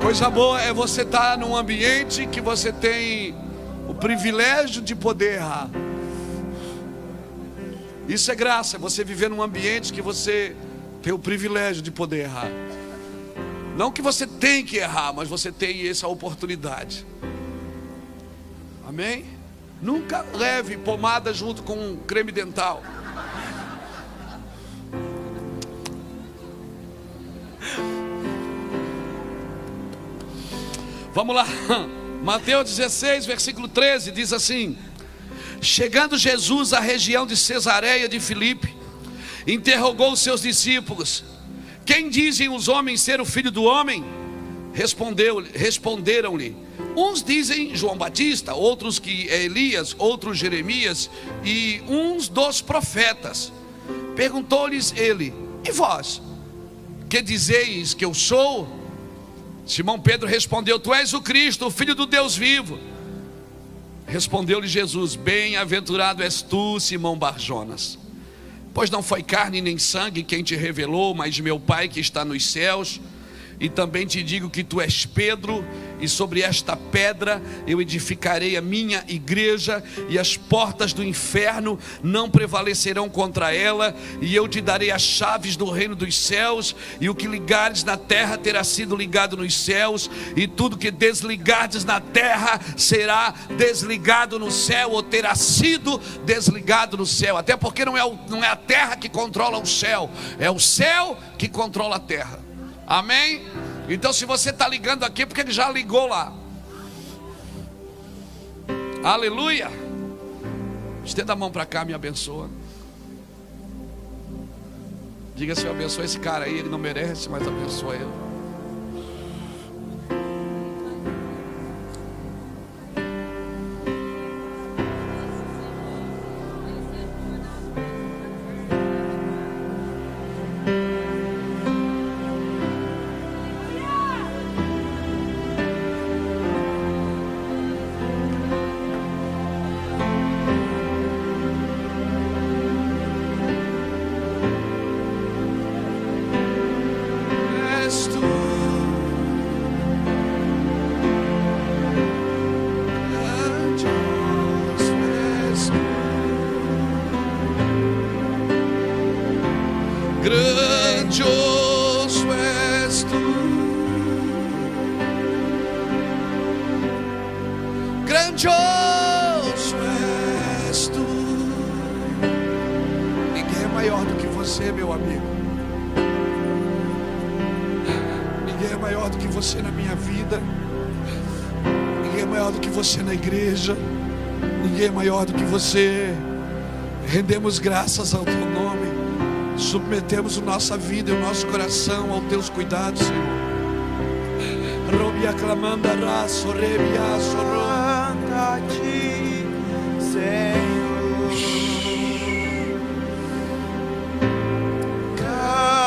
Coisa boa é você estar num ambiente que você tem o privilégio de poder errar. Isso é graça, é você viver num ambiente que você tem o privilégio de poder errar. Não que você tem que errar, mas você tem essa oportunidade. Amém? Nunca leve pomada junto com creme dental. Vamos lá, Mateus 16, versículo 13, diz assim: chegando Jesus à região de Cesareia de Filipe, interrogou os seus discípulos: quem dizem os homens ser o Filho do Homem? Responderam-lhe: uns dizem João Batista, outros que é Elias, outros Jeremias e uns dos profetas. Perguntou-lhes ele: e vós, que dizeis que eu sou? Simão Pedro respondeu: tu és o Cristo, o Filho do Deus vivo. Respondeu-lhe Jesus: bem-aventurado és tu, Simão Barjonas, pois não foi carne nem sangue quem te revelou, mas meu Pai que está nos céus. E também te digo que tu és Pedro, e sobre esta pedra eu edificarei a minha igreja, e as portas do inferno não prevalecerão contra ela. E eu te darei as chaves do reino dos céus, e o que ligares na terra terá sido ligado nos céus, e tudo que desligardes na terra será desligado no céu, ou terá sido desligado no céu. Até porque não é a terra que controla o céu, é o céu que controla a terra. Amém? Então se você está ligando aqui, porque ele já ligou lá. Aleluia. Estenda a mão para cá, me abençoa. Diga: Senhor, abençoa esse cara aí, ele não merece, mas abençoa ele. Grandioso és tu, grandioso és tu. Ninguém é maior do que você, meu amigo. Ninguém é maior do que você na minha vida. Ninguém é maior do que você na igreja. Ninguém é maior do que você. Rendemos graças ao teu nome. Submetemos a nossa vida e o nosso coração aos teus cuidados, Senhor. Canta-te, Senhor.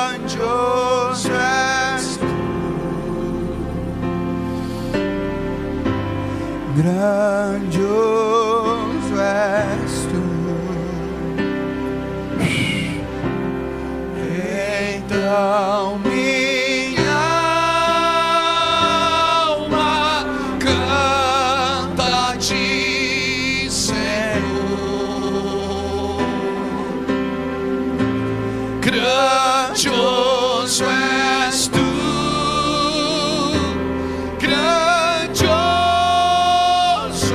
Grandioso és tu, grandioso és tu. Então minha alma canta-te, Senhor. Grandioso és tu, grandioso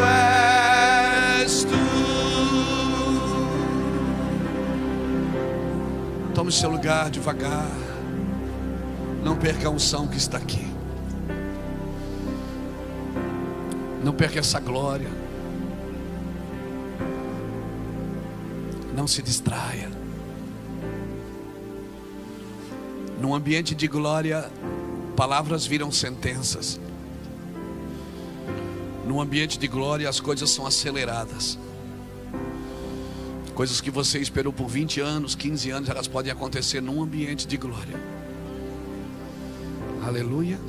és tu. Tome seu lugar devagar. Não perca a unção que está aqui. Não perca essa glória. Não se distraia. Num ambiente de glória, palavras viram sentenças. Num ambiente de glória, as coisas são aceleradas. Coisas que você esperou por 20 anos, 15 anos, elas podem acontecer num ambiente de glória. Aleluia.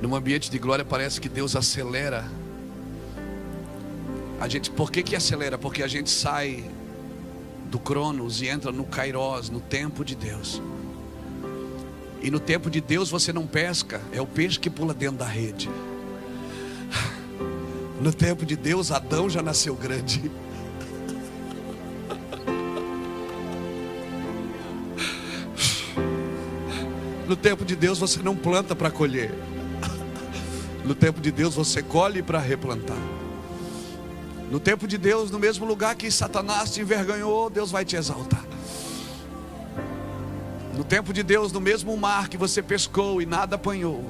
Num ambiente de glória parece que Deus acelera. Por que acelera? Porque a gente sai do Cronos e entra no Kairos, no tempo de Deus. E no tempo de Deus você não pesca, é o peixe que pula dentro da rede. No tempo de Deus, Adão já nasceu grande. No tempo de Deus você não planta para colher. No tempo de Deus você colhe para replantar. No tempo de Deus, no mesmo lugar que Satanás te envergonhou, Deus vai te exaltar. No tempo de Deus, no mesmo mar que você pescou e nada apanhou,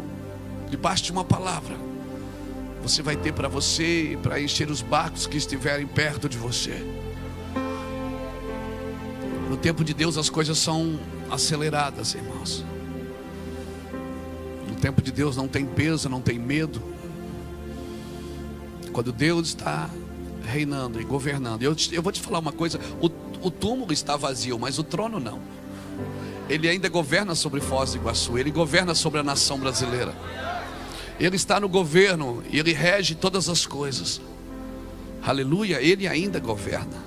debaixo de uma palavra, você vai ter para você e para encher os barcos que estiverem perto de você. No tempo de Deus as coisas são aceleradas, irmãos. No tempo de Deus não tem peso, não tem medo. Quando Deus está reinando e governando, eu vou te falar uma coisa: o túmulo está vazio, mas o trono não. Ele ainda governa sobre Foz do Iguaçu, Ele governa sobre a nação brasileira. Ele está no governo e Ele rege todas as coisas. Aleluia, Ele ainda governa.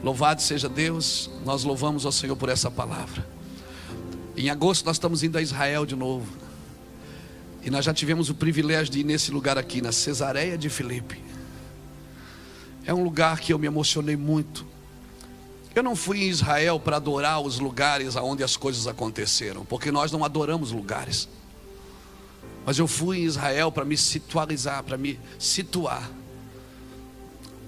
Louvado seja Deus. Nós louvamos ao Senhor por essa palavra. Em agosto nós estamos indo a Israel de novo. E nós já tivemos o privilégio de ir nesse lugar aqui, na Cesareia de Filipe. É um lugar que eu me emocionei muito. Eu não fui em Israel para adorar os lugares onde as coisas aconteceram, porque nós não adoramos lugares. Mas eu fui em Israel para me situalizar, para me situar,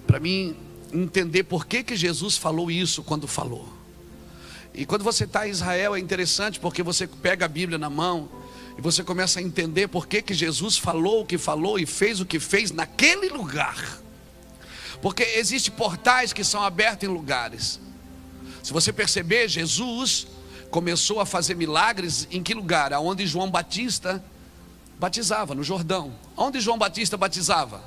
para mim entender por que Jesus falou isso quando falou. E quando você está em Israel é interessante, porque você pega a Bíblia na mão e você começa a entender por que Jesus falou o que falou e fez o que fez naquele lugar. Porque existem portais que são abertos em lugares. Se você perceber, Jesus começou a fazer milagres em que lugar? Aonde João Batista batizava, no Jordão. Onde João Batista batizava?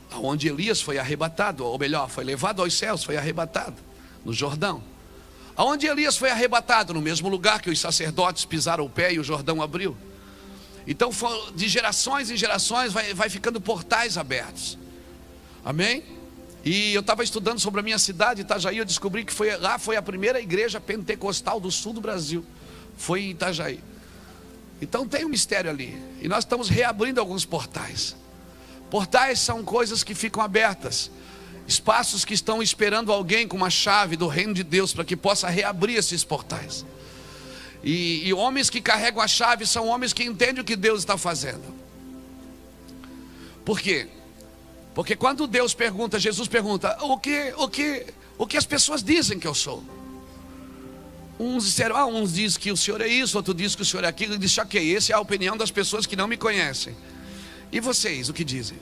Aonde Elias foi arrebatado, ou melhor, foi levado aos céus, foi arrebatado, no Jordão. Aonde Elias foi arrebatado? No mesmo lugar que os sacerdotes pisaram o pé e o Jordão abriu. Então de gerações em gerações vai ficando portais abertos. Amém? E eu estava estudando sobre a minha cidade, Itajaí. Eu descobri que lá foi a primeira igreja pentecostal do sul do Brasil. Foi em Itajaí. Então tem um mistério ali. E nós estamos reabrindo alguns portais. Portais são coisas que ficam abertas, espaços que estão esperando alguém com uma chave do reino de Deus para que possa reabrir esses portais. E homens que carregam a chave são homens que entendem o que Deus está fazendo. Por quê? Porque quando Deus pergunta, Jesus pergunta: o que as pessoas dizem que eu sou? Uns disseram, uns dizem que o Senhor é isso, outro diz que o Senhor é aquilo. Ele disse: ok, essa é a opinião das pessoas que não me conhecem. E vocês, o que dizem?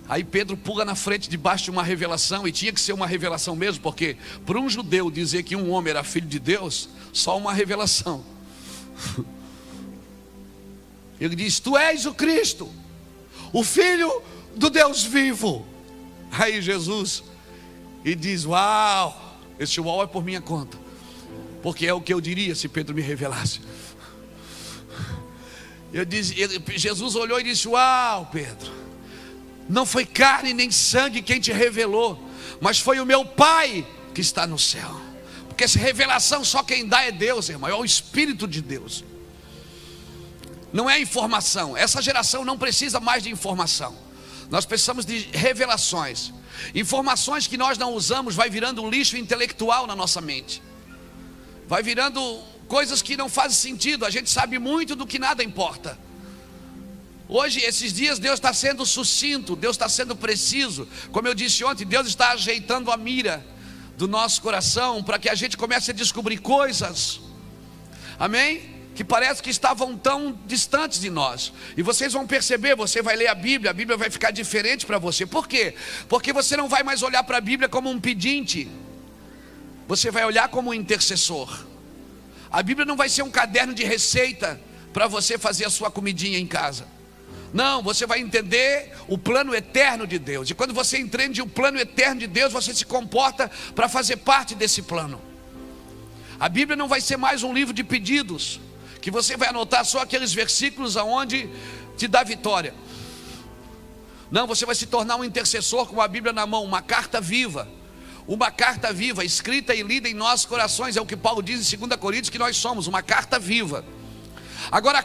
Aí Pedro pula na frente debaixo de uma revelação, e tinha que ser uma revelação mesmo, porque para um judeu dizer que um homem era filho de Deus, só uma revelação. Ele diz: tu és o Cristo, o Filho do Deus vivo. Aí Jesus, e diz: uau, esse uau é por minha conta, porque é o que eu diria se Pedro me revelasse. Jesus olhou e disse: uau, Pedro, não foi carne nem sangue quem te revelou, mas foi o meu Pai que está no céu. Porque essa revelação só quem dá é Deus, irmão, é o Espírito de Deus. Não é informação. Essa geração não precisa mais de informação. Nós precisamos de revelações. Informações que nós não usamos vai virando um lixo intelectual na nossa mente. Vai virando coisas que não fazem sentido. A gente sabe muito do que nada importa. Hoje, esses dias, Deus está sendo sucinto, Deus está sendo preciso. Como eu disse ontem, Deus está ajeitando a mira do nosso coração para que a gente comece a descobrir coisas, amém? Que parece que estavam tão distantes de nós. E vocês vão perceber, você vai ler a Bíblia vai ficar diferente para você. Por quê? Porque você não vai mais olhar para a Bíblia como um pedinte, você vai olhar como um intercessor. A Bíblia não vai ser um caderno de receita para você fazer a sua comidinha em casa. Não, você vai entender o plano eterno de Deus. E quando você entende o plano eterno de Deus, você se comporta para fazer parte desse plano. A Bíblia não vai ser mais um livro de pedidos, que você vai anotar só aqueles versículos aonde te dá vitória. Não, você vai se tornar um intercessor com a Bíblia na mão, uma carta viva, uma carta viva, escrita e lida em nossos corações. É o que Paulo diz em 2 Coríntios, que nós somos uma carta viva. Agora a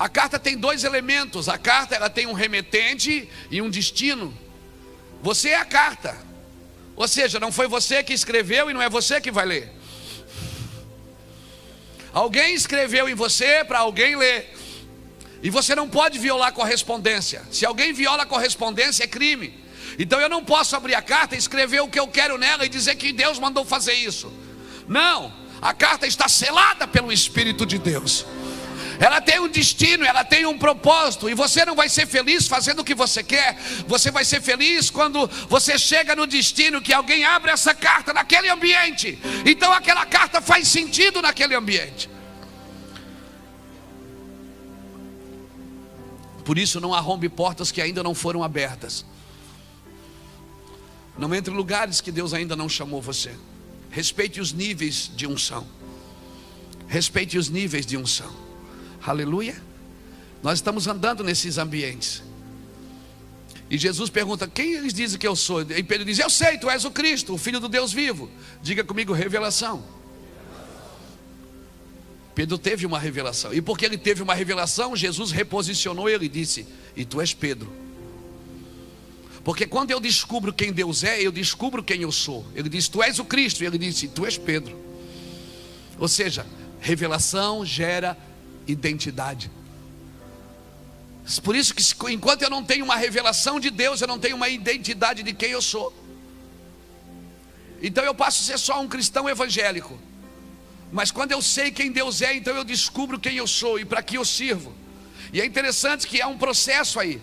carta tem dois elementos. A carta, ela tem um remetente e um destino. Você é a carta, ou seja, não foi você que escreveu e não é você que vai ler. Alguém escreveu em você para alguém ler. E você não pode violar a correspondência. Se alguém viola a correspondência, é crime. Então eu não posso abrir a carta e escrever o que eu quero nela e dizer que Deus mandou fazer isso. Não, a carta está selada pelo Espírito de Deus. Ela tem um destino, ela tem um propósito. E você não vai ser feliz fazendo o que você quer. Você vai ser feliz quando você chega no destino, que alguém abre essa carta naquele ambiente. Então aquela carta faz sentido naquele ambiente. Por isso não arrombe portas que ainda não foram abertas. Não entre em lugares que Deus ainda não chamou você. Respeite os níveis de unção. Respeite os níveis de unção. Aleluia. Nós estamos andando nesses ambientes. E Jesus pergunta: quem eles dizem que eu sou? E Pedro diz: eu sei, tu és o Cristo, o Filho do Deus vivo. Diga comigo: revelação. Pedro teve uma revelação. E porque ele teve uma revelação, Jesus reposicionou ele e disse: e tu és Pedro. Porque quando eu descubro quem Deus é, eu descubro quem eu sou. Ele disse: tu és o Cristo. E ele disse: tu és Pedro. Ou seja, revelação gera identidade. Por isso que enquanto eu não tenho uma revelação de Deus, eu não tenho uma identidade de quem eu sou. Então eu passo a ser só um cristão evangélico. Mas quando eu sei quem Deus é, então eu descubro quem eu sou e para que eu sirvo. E é interessante que há um processo aí.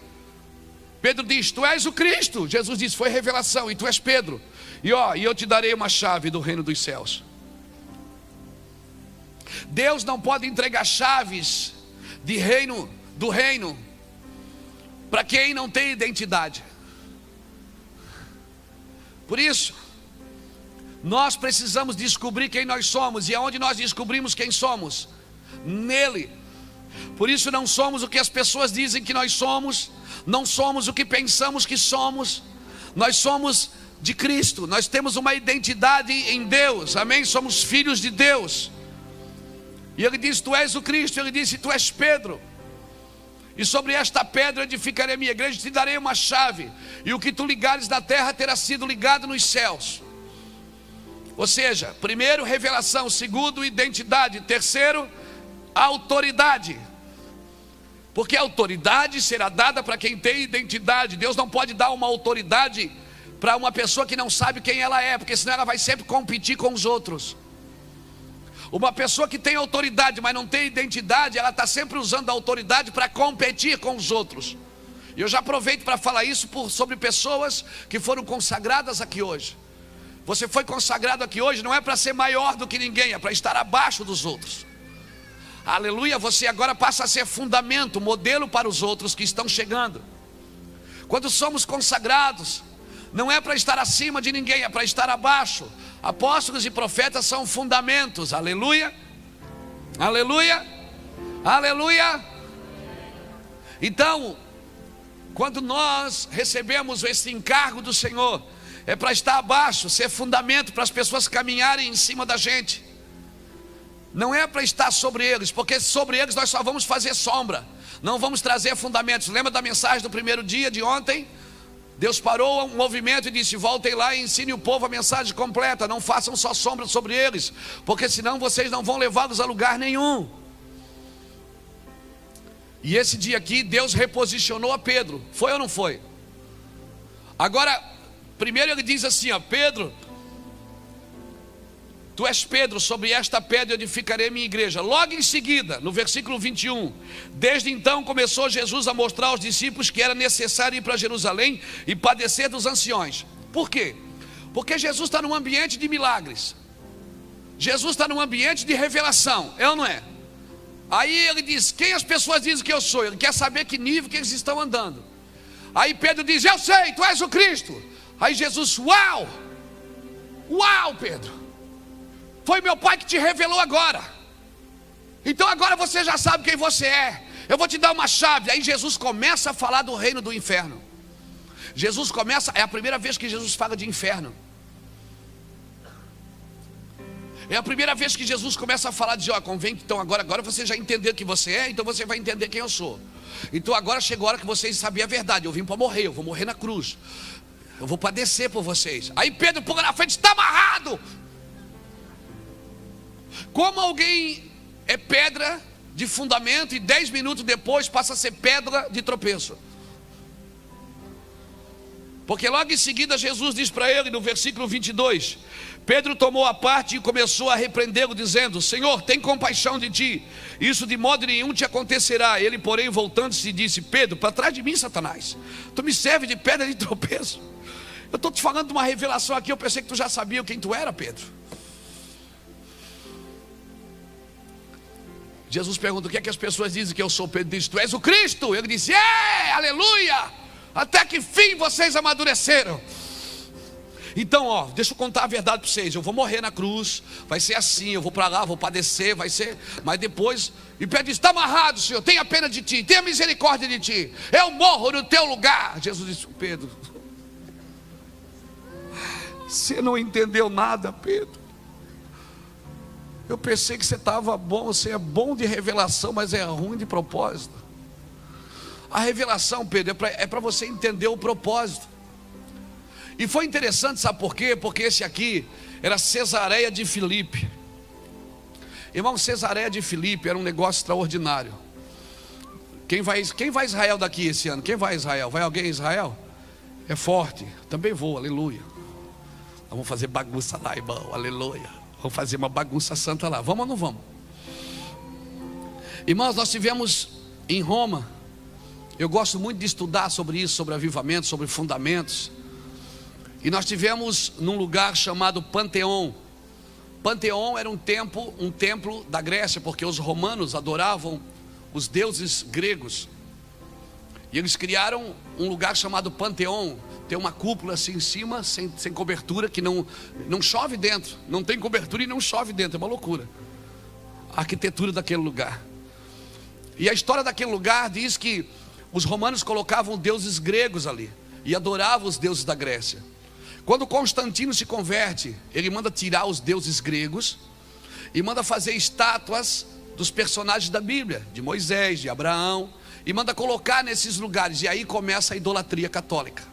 Pedro diz: tu és o Cristo. Jesus diz: foi revelação, e tu és Pedro. E eu te darei uma chave do reino dos céus. Deus não pode entregar chaves do reino para quem não tem identidade. Por isso, nós precisamos descobrir quem nós somos. E aonde nós descobrimos quem somos? Nele. Por isso não somos o que as pessoas dizem que nós somos. Não somos o que pensamos que somos. Nós somos de Cristo. Nós temos uma identidade em Deus. Amém? Somos filhos de Deus. E ele diz: tu és o Cristo. Ele disse: tu és Pedro. E sobre esta pedra edificarei a minha igreja, te darei uma chave. E o que tu ligares na terra terá sido ligado nos céus. Ou seja, primeiro, revelação. Segundo, identidade. Terceiro, autoridade. Porque a autoridade será dada para quem tem identidade. Deus não pode dar uma autoridade para uma pessoa que não sabe quem ela é, porque senão ela vai sempre competir com os outros. Uma pessoa que tem autoridade, mas não tem identidade, ela está sempre usando a autoridade para competir com os outros. E eu já aproveito para falar isso sobre pessoas que foram consagradas aqui hoje. Você foi consagrado aqui hoje, não é para ser maior do que ninguém, é para estar abaixo dos outros. Aleluia. Você agora passa a ser fundamento, modelo para os outros que estão chegando. Quando somos consagrados, não é para estar acima de ninguém, é para estar abaixo. Apóstolos e profetas são fundamentos. Aleluia. Aleluia. Aleluia. Então, quando nós recebemos esse encargo do Senhor, é para estar abaixo, ser fundamento para as pessoas caminharem em cima da gente. Não é para estar sobre eles, porque sobre eles nós só vamos fazer sombra, não vamos trazer fundamentos. Lembra da mensagem do primeiro dia de ontem? Deus parou um movimento e disse: voltem lá e ensine o povo a mensagem completa. Não façam só sombra sobre eles, porque senão vocês não vão levá-los a lugar nenhum. E esse dia aqui Deus reposicionou a Pedro. Foi ou não foi? Agora, primeiro ele diz assim: Pedro, tu és Pedro, sobre esta pedra edificarei minha igreja. Logo em seguida, no versículo 21, desde então começou Jesus a mostrar aos discípulos que era necessário ir para Jerusalém e padecer dos anciões. Por quê? Porque Jesus está num ambiente de milagres. Jesus está num ambiente de revelação, é ou não é? Aí ele diz: quem as pessoas dizem que eu sou? Ele quer saber que nível que eles estão andando. Aí Pedro diz: eu sei, tu és o Cristo. Aí Jesus: uau, Pedro, foi meu Pai que te revelou agora. Então agora você já sabe quem você é. Eu vou te dar uma chave. Aí Jesus começa a falar do reino do inferno. Jesus começa, é a primeira vez que Jesus fala de inferno. É a primeira vez que Jesus começa a falar, diz, ó, convém, então agora você já entendeu que você é, então você vai entender quem eu sou. Então agora chegou a hora que vocês sabem a verdade. Eu vim para morrer, eu vou morrer na cruz, eu vou padecer por vocês. Aí Pedro pula na frente, está amarrado. Como alguém é pedra de fundamento e 10 minutos depois passa a ser pedra de tropeço. Porque logo em seguida Jesus diz para ele no versículo 22, Pedro tomou a parte e começou a repreendê-lo, dizendo, Senhor, tem compaixão de ti, isso de modo nenhum te acontecerá. Ele, porém, voltando-se, disse, Pedro, para trás de mim, Satanás, tu me serve de pedra de tropeço. Eu estou te falando de uma revelação aqui, eu pensei que tu já sabia quem tu era, Pedro. Jesus pergunta, o que é que as pessoas dizem que eu sou? Pedro diz, tu és o Cristo. Ele disse, aleluia, até que fim vocês amadureceram. Então, ó, deixa eu contar a verdade para vocês. Eu vou morrer na cruz, vai ser assim, eu vou para lá, vou padecer, vai ser. Mas depois, e Pedro diz, está amarrado, Senhor, tenha pena de ti, tenha misericórdia de ti, eu morro no teu lugar. Jesus disse, Pedro, você não entendeu nada, Pedro. Eu pensei que você estava bom, você é bom de revelação, mas é ruim de propósito. A revelação, Pedro, é para você entender o propósito. E foi interessante, sabe por quê? Porque esse aqui era Cesareia de Filipe. Irmão, Cesareia de Filipe era um negócio extraordinário. Quem vai a Israel daqui esse ano? Quem vai a Israel? Vai alguém a Israel? É forte, também vou, aleluia. Vamos fazer bagunça lá, irmão, aleluia. Vamos fazer uma bagunça santa lá, vamos ou não vamos? Irmãos, nós tivemos em Roma, eu gosto muito de estudar sobre isso, sobre avivamento, sobre fundamentos. E nós tivemos num lugar chamado Panteão. Panteão era um templo da Grécia, porque os romanos adoravam os deuses gregos. E eles criaram um lugar chamado Panteão. Tem uma cúpula assim em cima, sem cobertura, que não chove dentro. Não tem cobertura e não chove dentro, é uma loucura a arquitetura daquele lugar. E a história daquele lugar diz que os romanos colocavam deuses gregos ali e adoravam os deuses da Grécia. Quando Constantino se converte, ele manda tirar os deuses gregos e manda fazer estátuas dos personagens da Bíblia, de Moisés, de Abraão, e manda colocar nesses lugares. E aí começa a idolatria católica,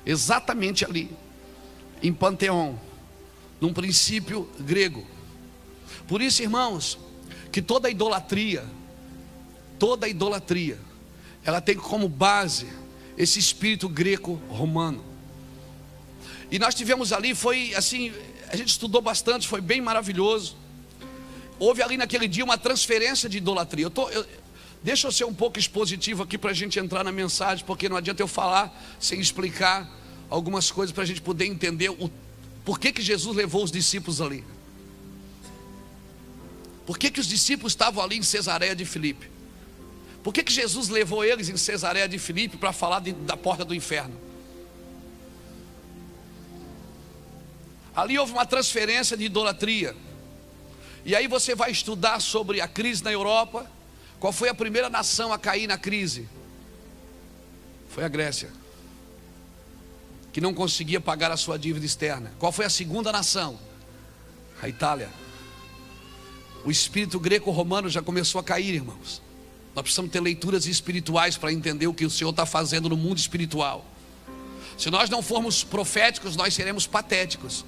exatamente ali em Panteão, num princípio grego. Por isso, irmãos, que toda idolatria, ela tem como base esse espírito greco-romano. E nós tivemos ali, foi assim, a gente estudou bastante, foi bem maravilhoso. Houve ali naquele dia uma transferência de idolatria. Deixa eu ser um pouco expositivo aqui para a gente entrar na mensagem, porque não adianta eu falar sem explicar algumas coisas para a gente poder entender por que Jesus levou os discípulos ali. Por que os discípulos estavam ali em Cesareia de Filipe? Por que Jesus levou eles em Cesareia de Filipe para falar da porta do inferno? Ali houve uma transferência de idolatria. E aí você vai estudar sobre a crise na Europa. Qual foi a primeira nação a cair na crise? Foi a Grécia, que não conseguia pagar a sua dívida externa. Qual foi a segunda nação? A Itália. O espírito greco-romano já começou a cair, irmãos. Nós precisamos ter leituras espirituais para entender o que o Senhor está fazendo no mundo espiritual. Se nós não formos proféticos, nós seremos patéticos.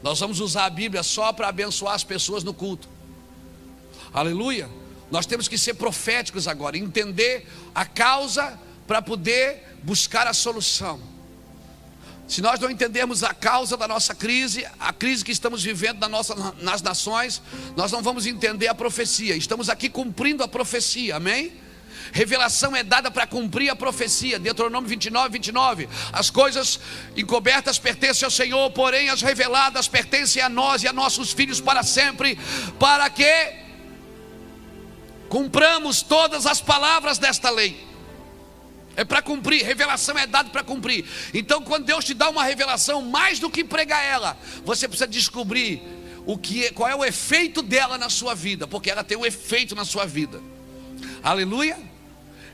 Nós vamos usar a Bíblia só para abençoar as pessoas no culto. Aleluia. Nós temos que ser proféticos agora, entender a causa para poder buscar a solução. Se nós não entendermos a causa da nossa crise, a crise que estamos vivendo nas nações, nós não vamos entender a profecia. Estamos aqui cumprindo a profecia, amém? Revelação é dada para cumprir a profecia. Deuteronômio 29. As coisas encobertas pertencem ao Senhor, porém as reveladas pertencem a nós e a nossos filhos para sempre, para que cumpramos todas as palavras desta lei. É para cumprir, revelação é dada para cumprir. Então quando Deus te dá uma revelação, mais do que pregar ela, você precisa descobrir qual é o efeito dela na sua vida, porque ela tem um efeito na sua vida. Aleluia.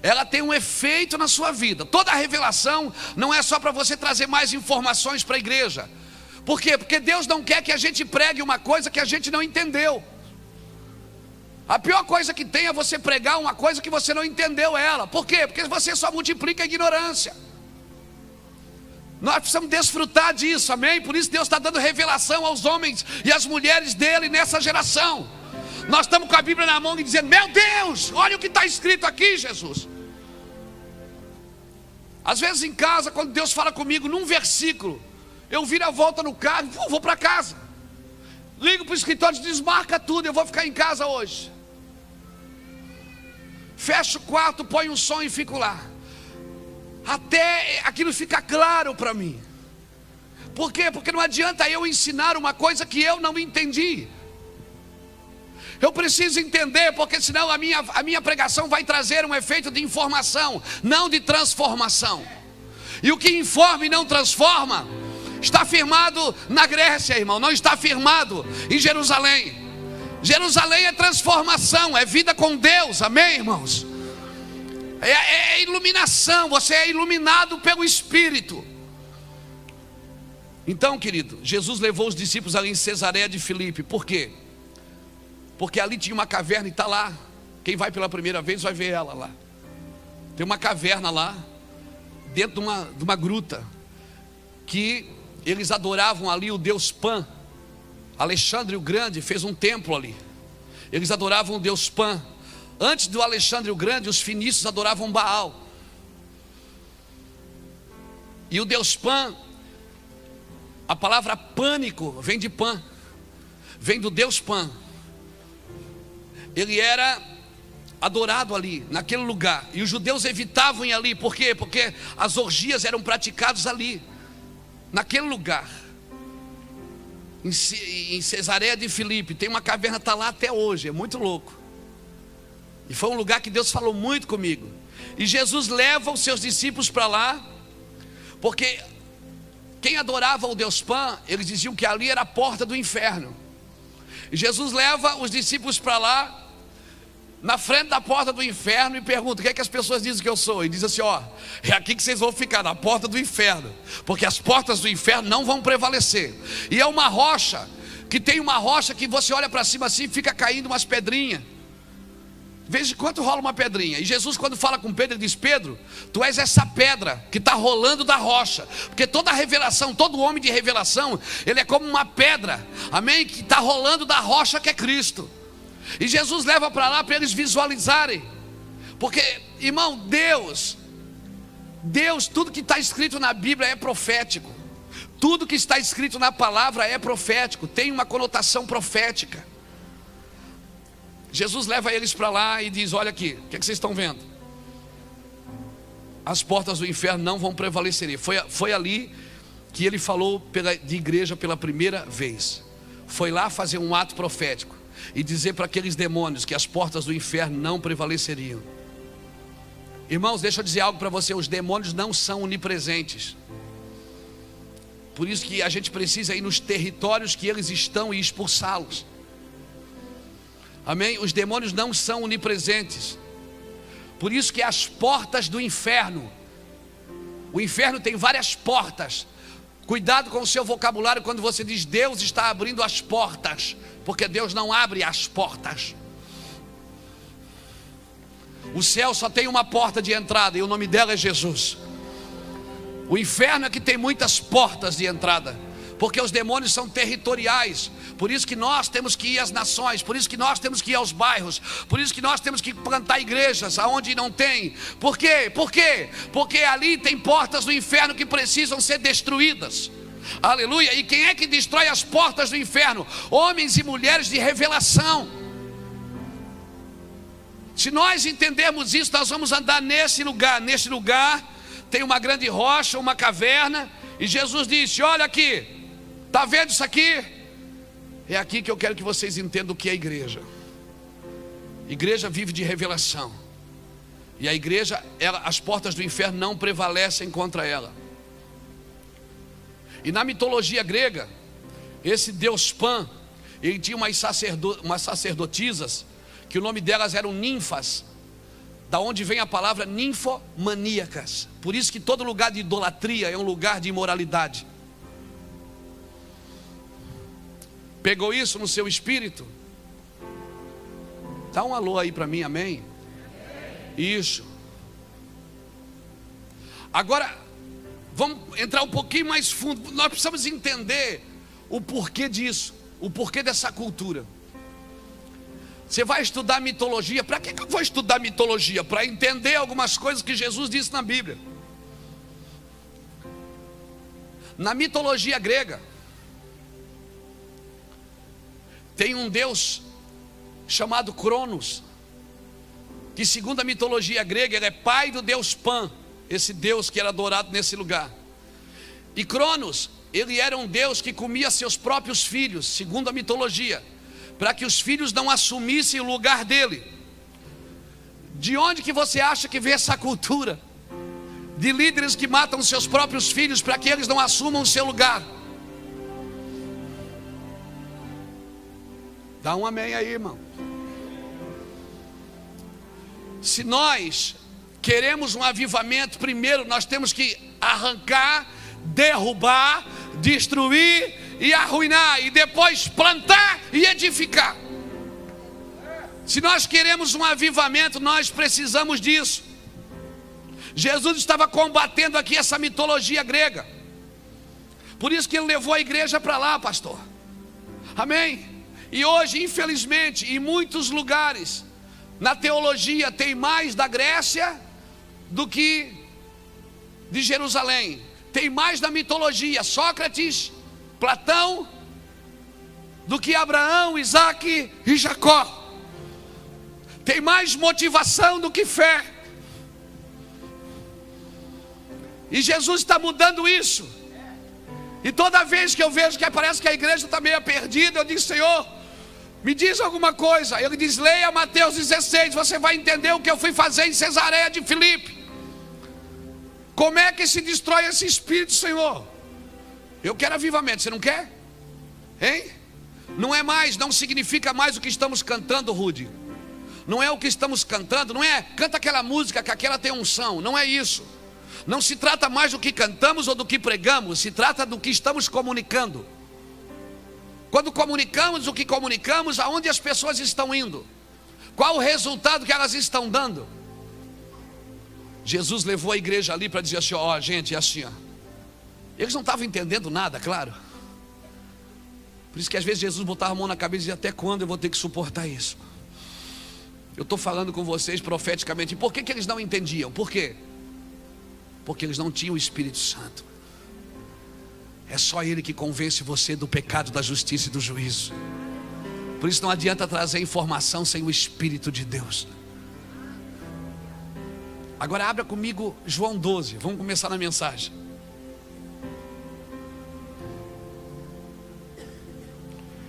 Ela tem um efeito na sua vida. Toda a revelação não é só para você trazer mais informações para a igreja, Por quê? Porque Deus não quer que a gente pregue uma coisa que a gente não entendeu. A pior coisa que tem é você pregar uma coisa que você não entendeu ela. Por quê? Porque você só multiplica a ignorância. Nós precisamos desfrutar disso, amém? Por isso Deus está dando revelação aos homens e às mulheres dele nessa geração. Nós estamos com a Bíblia na mão e dizendo: meu Deus, olha o que está escrito aqui, Jesus. Às vezes em casa, quando Deus fala comigo num versículo, eu viro a volta no carro e vou para casa. Ligo para o escritório e desmarca tudo, eu vou ficar em casa hoje. Fecho o quarto, ponho um som e fico lá. Até aquilo fica claro para mim. Por quê? Porque não adianta eu ensinar uma coisa que eu não entendi. Eu preciso entender, porque senão a minha pregação vai trazer um efeito de informação, não de transformação. E o que informa e não transforma está firmado na Grécia, irmão, não está firmado em Jerusalém. Jerusalém é transformação, é vida com Deus, amém, irmãos? É iluminação, você é iluminado pelo Espírito. Então, querido, Jesus levou os discípulos ali em Cesareia de Filipe. Por quê? Porque ali tinha uma caverna e está lá. Quem vai pela primeira vez vai ver ela lá. Tem uma caverna lá, dentro de uma gruta, que eles adoravam ali o Deus Pan. Alexandre o Grande fez um templo ali. Eles adoravam o Deus Pan. Antes do Alexandre o Grande, os fenícios adoravam Baal. E o Deus Pan, a palavra pânico vem de Pan, vem do Deus Pan. Ele era adorado ali, naquele lugar. E os judeus evitavam ir ali. Por quê? Porque as orgias eram praticadas ali, naquele lugar. Em Cesareia de Filipe, tem uma caverna, está lá até hoje, é muito louco. E foi um lugar que Deus falou muito comigo. E Jesus leva os seus discípulos para lá, porque quem adorava o Deus Pan, eles diziam que ali era a porta do inferno. E Jesus leva os discípulos para lá, na frente da porta do inferno, e pergunta: o que é que as pessoas dizem que eu sou? E diz assim: ó, é aqui que vocês vão ficar, na porta do inferno, porque as portas do inferno não vão prevalecer. E é uma rocha, que tem uma rocha que você olha para cima assim e fica caindo umas pedrinhas. De vez em quando rola uma pedrinha. E Jesus, quando fala com Pedro, ele diz: Pedro, tu és essa pedra que está rolando da rocha. Porque toda revelação, todo homem de revelação, ele é como uma pedra, amém, que está rolando da rocha que é Cristo. E Jesus leva para lá para eles visualizarem. Porque, irmão, Deus, tudo que está escrito na Bíblia é profético. Tudo que está escrito na palavra é profético, tem uma conotação profética. Jesus leva eles para lá e diz: olha aqui, o que é que vocês estão vendo? As portas do inferno não vão prevalecer. Foi ali que ele falou de igreja pela primeira vez. Foi lá fazer um ato profético e dizer para aqueles demônios que as portas do inferno não prevaleceriam. Irmãos, deixa eu dizer algo para você: os demônios não são onipresentes. Por isso que a gente precisa ir nos territórios que eles estão e expulsá-los. Amém? Os demônios não são onipresentes. Por isso que as portas do inferno, o inferno tem várias portas. Cuidado com o seu vocabulário quando você diz Deus está abrindo as portas, porque Deus não abre as portas. O céu só tem uma porta de entrada e o nome dela é Jesus. O inferno é que tem muitas portas de entrada, porque os demônios são territoriais. Por isso que nós temos que ir às nações, por isso que nós temos que ir aos bairros, por isso que nós temos que plantar igrejas aonde não tem. Por quê? Por quê? Porque ali tem portas do inferno que precisam ser destruídas. Aleluia. E quem é que destrói as portas do inferno? Homens e mulheres de revelação. Se nós entendermos isso, nós vamos andar nesse lugar. Nesse lugar tem uma grande rocha, uma caverna, e Jesus disse: olha aqui, está vendo isso aqui? É aqui que eu quero que vocês entendam o que é igreja. Igreja vive de revelação. E a igreja, as portas do inferno não prevalecem contra ela. E na mitologia grega, esse Deus Pan, ele tinha umas sacerdotisas, que o nome delas eram ninfas, da onde vem a palavra ninfomaníacas. Por isso que todo lugar de idolatria é um lugar de imoralidade. Pegou isso no seu espírito? Dá um alô aí para mim, amém? Isso. Agora, vamos entrar um pouquinho mais fundo. Nós precisamos entender o porquê disso, o porquê dessa cultura. Você vai estudar mitologia. Para que eu vou estudar mitologia? Para entender algumas coisas que Jesus disse na Bíblia. Na mitologia grega, tem um deus chamado Cronos, que segundo a mitologia grega, ele é pai do deus Pan, esse deus que era adorado nesse lugar. E Cronos, ele era um deus que comia seus próprios filhos, segundo a mitologia, para que os filhos não assumissem o lugar dele. De onde que você acha que vem essa cultura de líderes que matam seus próprios filhos para que eles não assumam o seu lugar? Dá um amém aí, irmão. Se nós queremos um avivamento, primeiro nós temos que arrancar, derrubar, destruir e arruinar, e depois plantar e edificar. Se nós queremos um avivamento, nós precisamos disso. Jesus estava combatendo aqui essa mitologia grega. Por isso que ele levou a igreja para lá, pastor. Amém? E hoje, infelizmente, em muitos lugares, na teologia tem mais da Grécia do que de Jerusalém. Tem mais da mitologia, Sócrates, Platão, do que Abraão, Isaac e Jacó. Tem mais motivação do que fé. E Jesus está mudando isso. E toda vez que eu vejo que parece que a igreja está meio perdida, eu digo: Senhor, me diz alguma coisa. Ele diz: leia Mateus 16, você vai entender o que eu fui fazer em Cesareia de Filipe. Como é que se destrói esse espírito, Senhor? Eu quero avivamento, você não quer? Hein? Não é mais, não significa mais o que estamos cantando, Rudy. Não é o que estamos cantando, não é canta aquela música que aquela tem unção, não é isso. Não se trata mais do que cantamos ou do que pregamos, se trata do que estamos comunicando. Quando comunicamos o que comunicamos, aonde as pessoas estão indo? Qual o resultado que elas estão dando? Jesus levou a igreja ali para dizer assim: ó, gente, é assim, ó. Eles não estavam entendendo nada, claro. Por isso que às vezes Jesus botava a mão na cabeça e dizia: até quando eu vou ter que suportar isso? Eu estou falando com vocês profeticamente. E por que eles não entendiam? Por quê? Porque eles não tinham o Espírito Santo. É só Ele que convence você do pecado, da justiça e do juízo. Por isso não adianta trazer informação sem o Espírito de Deus. Agora abra comigo João 12. Vamos começar na mensagem.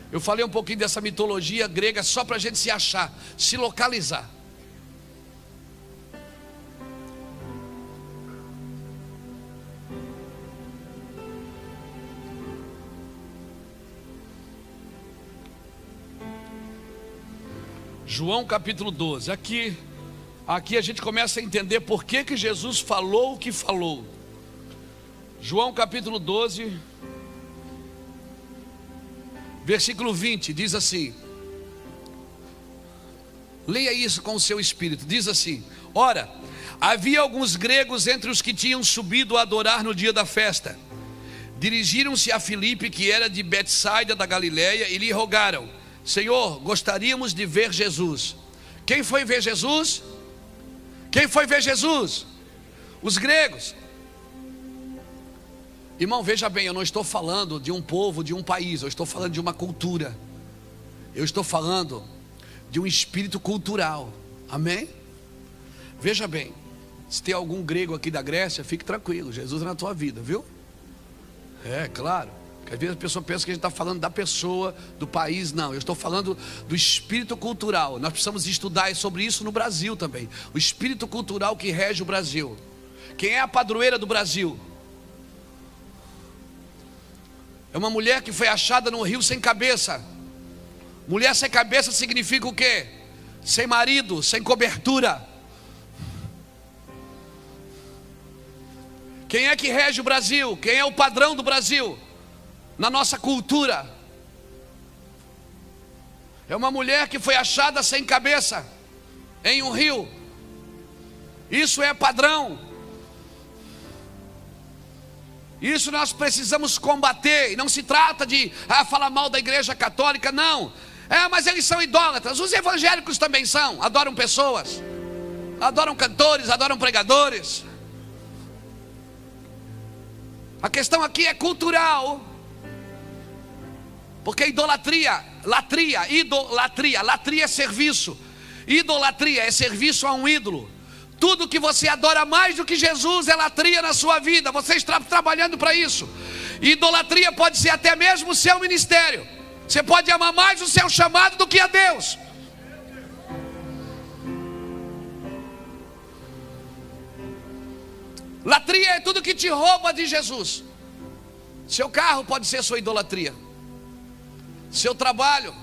Eu falei um pouquinho dessa mitologia grega só para a gente se achar, se localizar. João capítulo 12. Aqui a gente começa a entender por que Jesus falou o que falou. João capítulo 12, versículo 20, diz assim. Leia isso com o seu espírito. Diz assim: ora, havia alguns gregos entre os que tinham subido a adorar no dia da festa. Dirigiram-se a Filipe, que era de Betsaida da Galileia, e lhe rogaram: Senhor, gostaríamos de ver Jesus. Quem foi ver Jesus? Quem foi ver Jesus? Os gregos. Irmão, veja bem, eu não estou falando de um povo, de um país. Eu estou falando de uma cultura. Eu estou falando de um espírito cultural. Amém? Veja bem, se tem algum grego aqui da Grécia, fique tranquilo, Jesus é na tua vida, viu? É, claro. Às vezes a pessoa pensa que a gente está falando da pessoa, do país. Não, eu estou falando do espírito cultural. Nós precisamos estudar sobre isso no Brasil também. O espírito cultural que rege o Brasil. Quem é a padroeira do Brasil? É uma mulher que foi achada no rio sem cabeça. Mulher sem cabeça significa o quê? Sem marido, sem cobertura. Quem é que rege o Brasil? Quem é o padrão do Brasil? Na nossa cultura, É uma mulher que foi achada sem cabeça em um rio. Isso é padrão. Isso nós precisamos combater. E não se trata de falar mal da igreja católica, não. Mas eles são idólatras. Os evangélicos também são. Adoram pessoas, adoram cantores, adoram pregadores. A questão aqui é cultural. Porque idolatria é serviço. Idolatria é serviço a um ídolo. Tudo que você adora mais do que Jesus é latria na sua vida. Você está trabalhando para isso. Idolatria pode ser até mesmo o seu ministério. Você pode amar mais o seu chamado do que a Deus. Latria é tudo que te rouba de Jesus. Seu carro pode ser sua idolatria. Seu trabalho,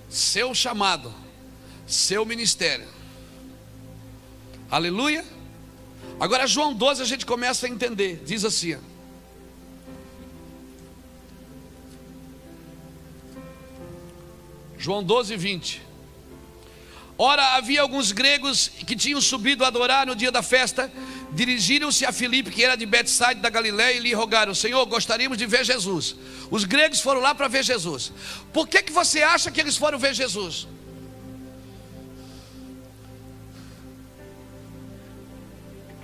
seu chamado, seu ministério. Aleluia. Agora João 12 a gente começa a entender. Diz assim, João 12, 20. Ora, havia alguns gregos que tinham subido a adorar no dia da festa. Dirigiram-se a Filipe, que era de Betsaida da Galileia, e lhe rogaram: Senhor, gostaríamos de ver Jesus. Os gregos foram lá para ver Jesus. Por que você acha que eles foram ver Jesus?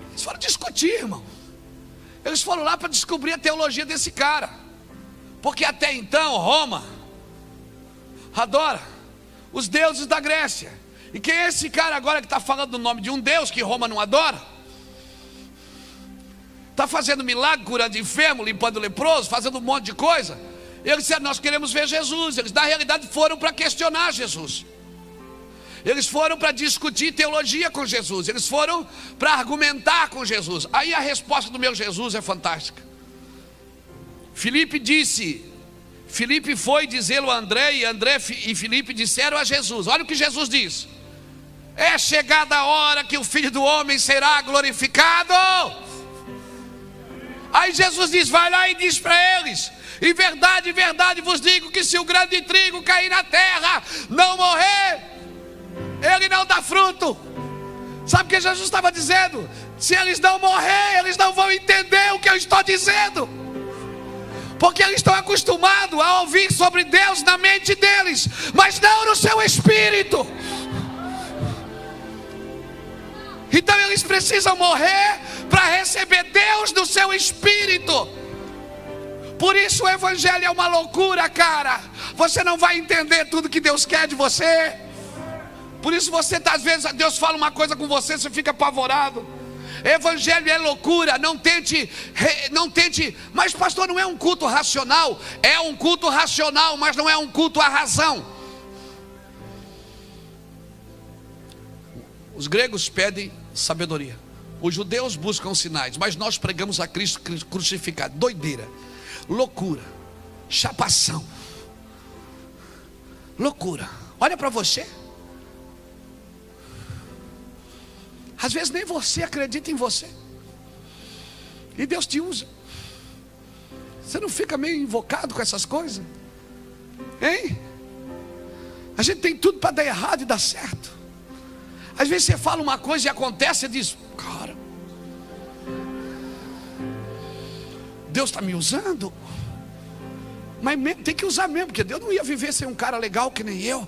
Eles foram discutir, irmão. Eles foram lá para descobrir a teologia desse cara. Porque até então Roma adora os deuses da Grécia. E quem é esse cara agora que está falando do nome de um Deus que Roma não adora? Está fazendo milagre, curando enfermo, limpando leproso, fazendo um monte de coisa. Eles disseram: nós queremos ver Jesus. Eles na realidade foram para questionar Jesus. Eles foram para discutir teologia com Jesus. Eles foram para argumentar com Jesus. Aí a resposta do meu Jesus é fantástica. Filipe foi dizê-lo a André, e André e Filipe disseram a Jesus. Olha o que Jesus diz: é chegada a hora que o Filho do Homem será glorificado. Aí Jesus diz: vai lá e diz para eles: em verdade vos digo que se o grão de trigo cair na terra, não morrer, ele não dá fruto. Sabe o que Jesus estava dizendo? Se eles não morrer, eles não vão entender o que eu estou dizendo. Porque eles estão acostumados a ouvir sobre Deus na mente deles, mas não no seu espírito. Então eles precisam morrer para receber Deus no seu espírito. Por isso o evangelho é uma loucura, cara. Você não vai entender tudo que Deus quer de você. Por isso você às vezes Deus fala uma coisa com você, você fica apavorado. Evangelho é loucura. Não tente. Mas pastor, não é um culto racional? É um culto racional, mas não é um culto à razão. Os gregos pedem sabedoria, os judeus buscam sinais, mas nós pregamos a Cristo crucificado. Doideira, loucura, chapação, loucura. Olha para você. Às vezes nem você acredita em você, e Deus te usa. Você não fica meio invocado com essas coisas? Hein? A gente tem tudo para dar errado e dar certo. Às vezes você fala uma coisa e acontece, e diz: cara, Deus está me usando. Mas tem que usar mesmo, porque Deus não ia viver sem um cara legal que nem eu.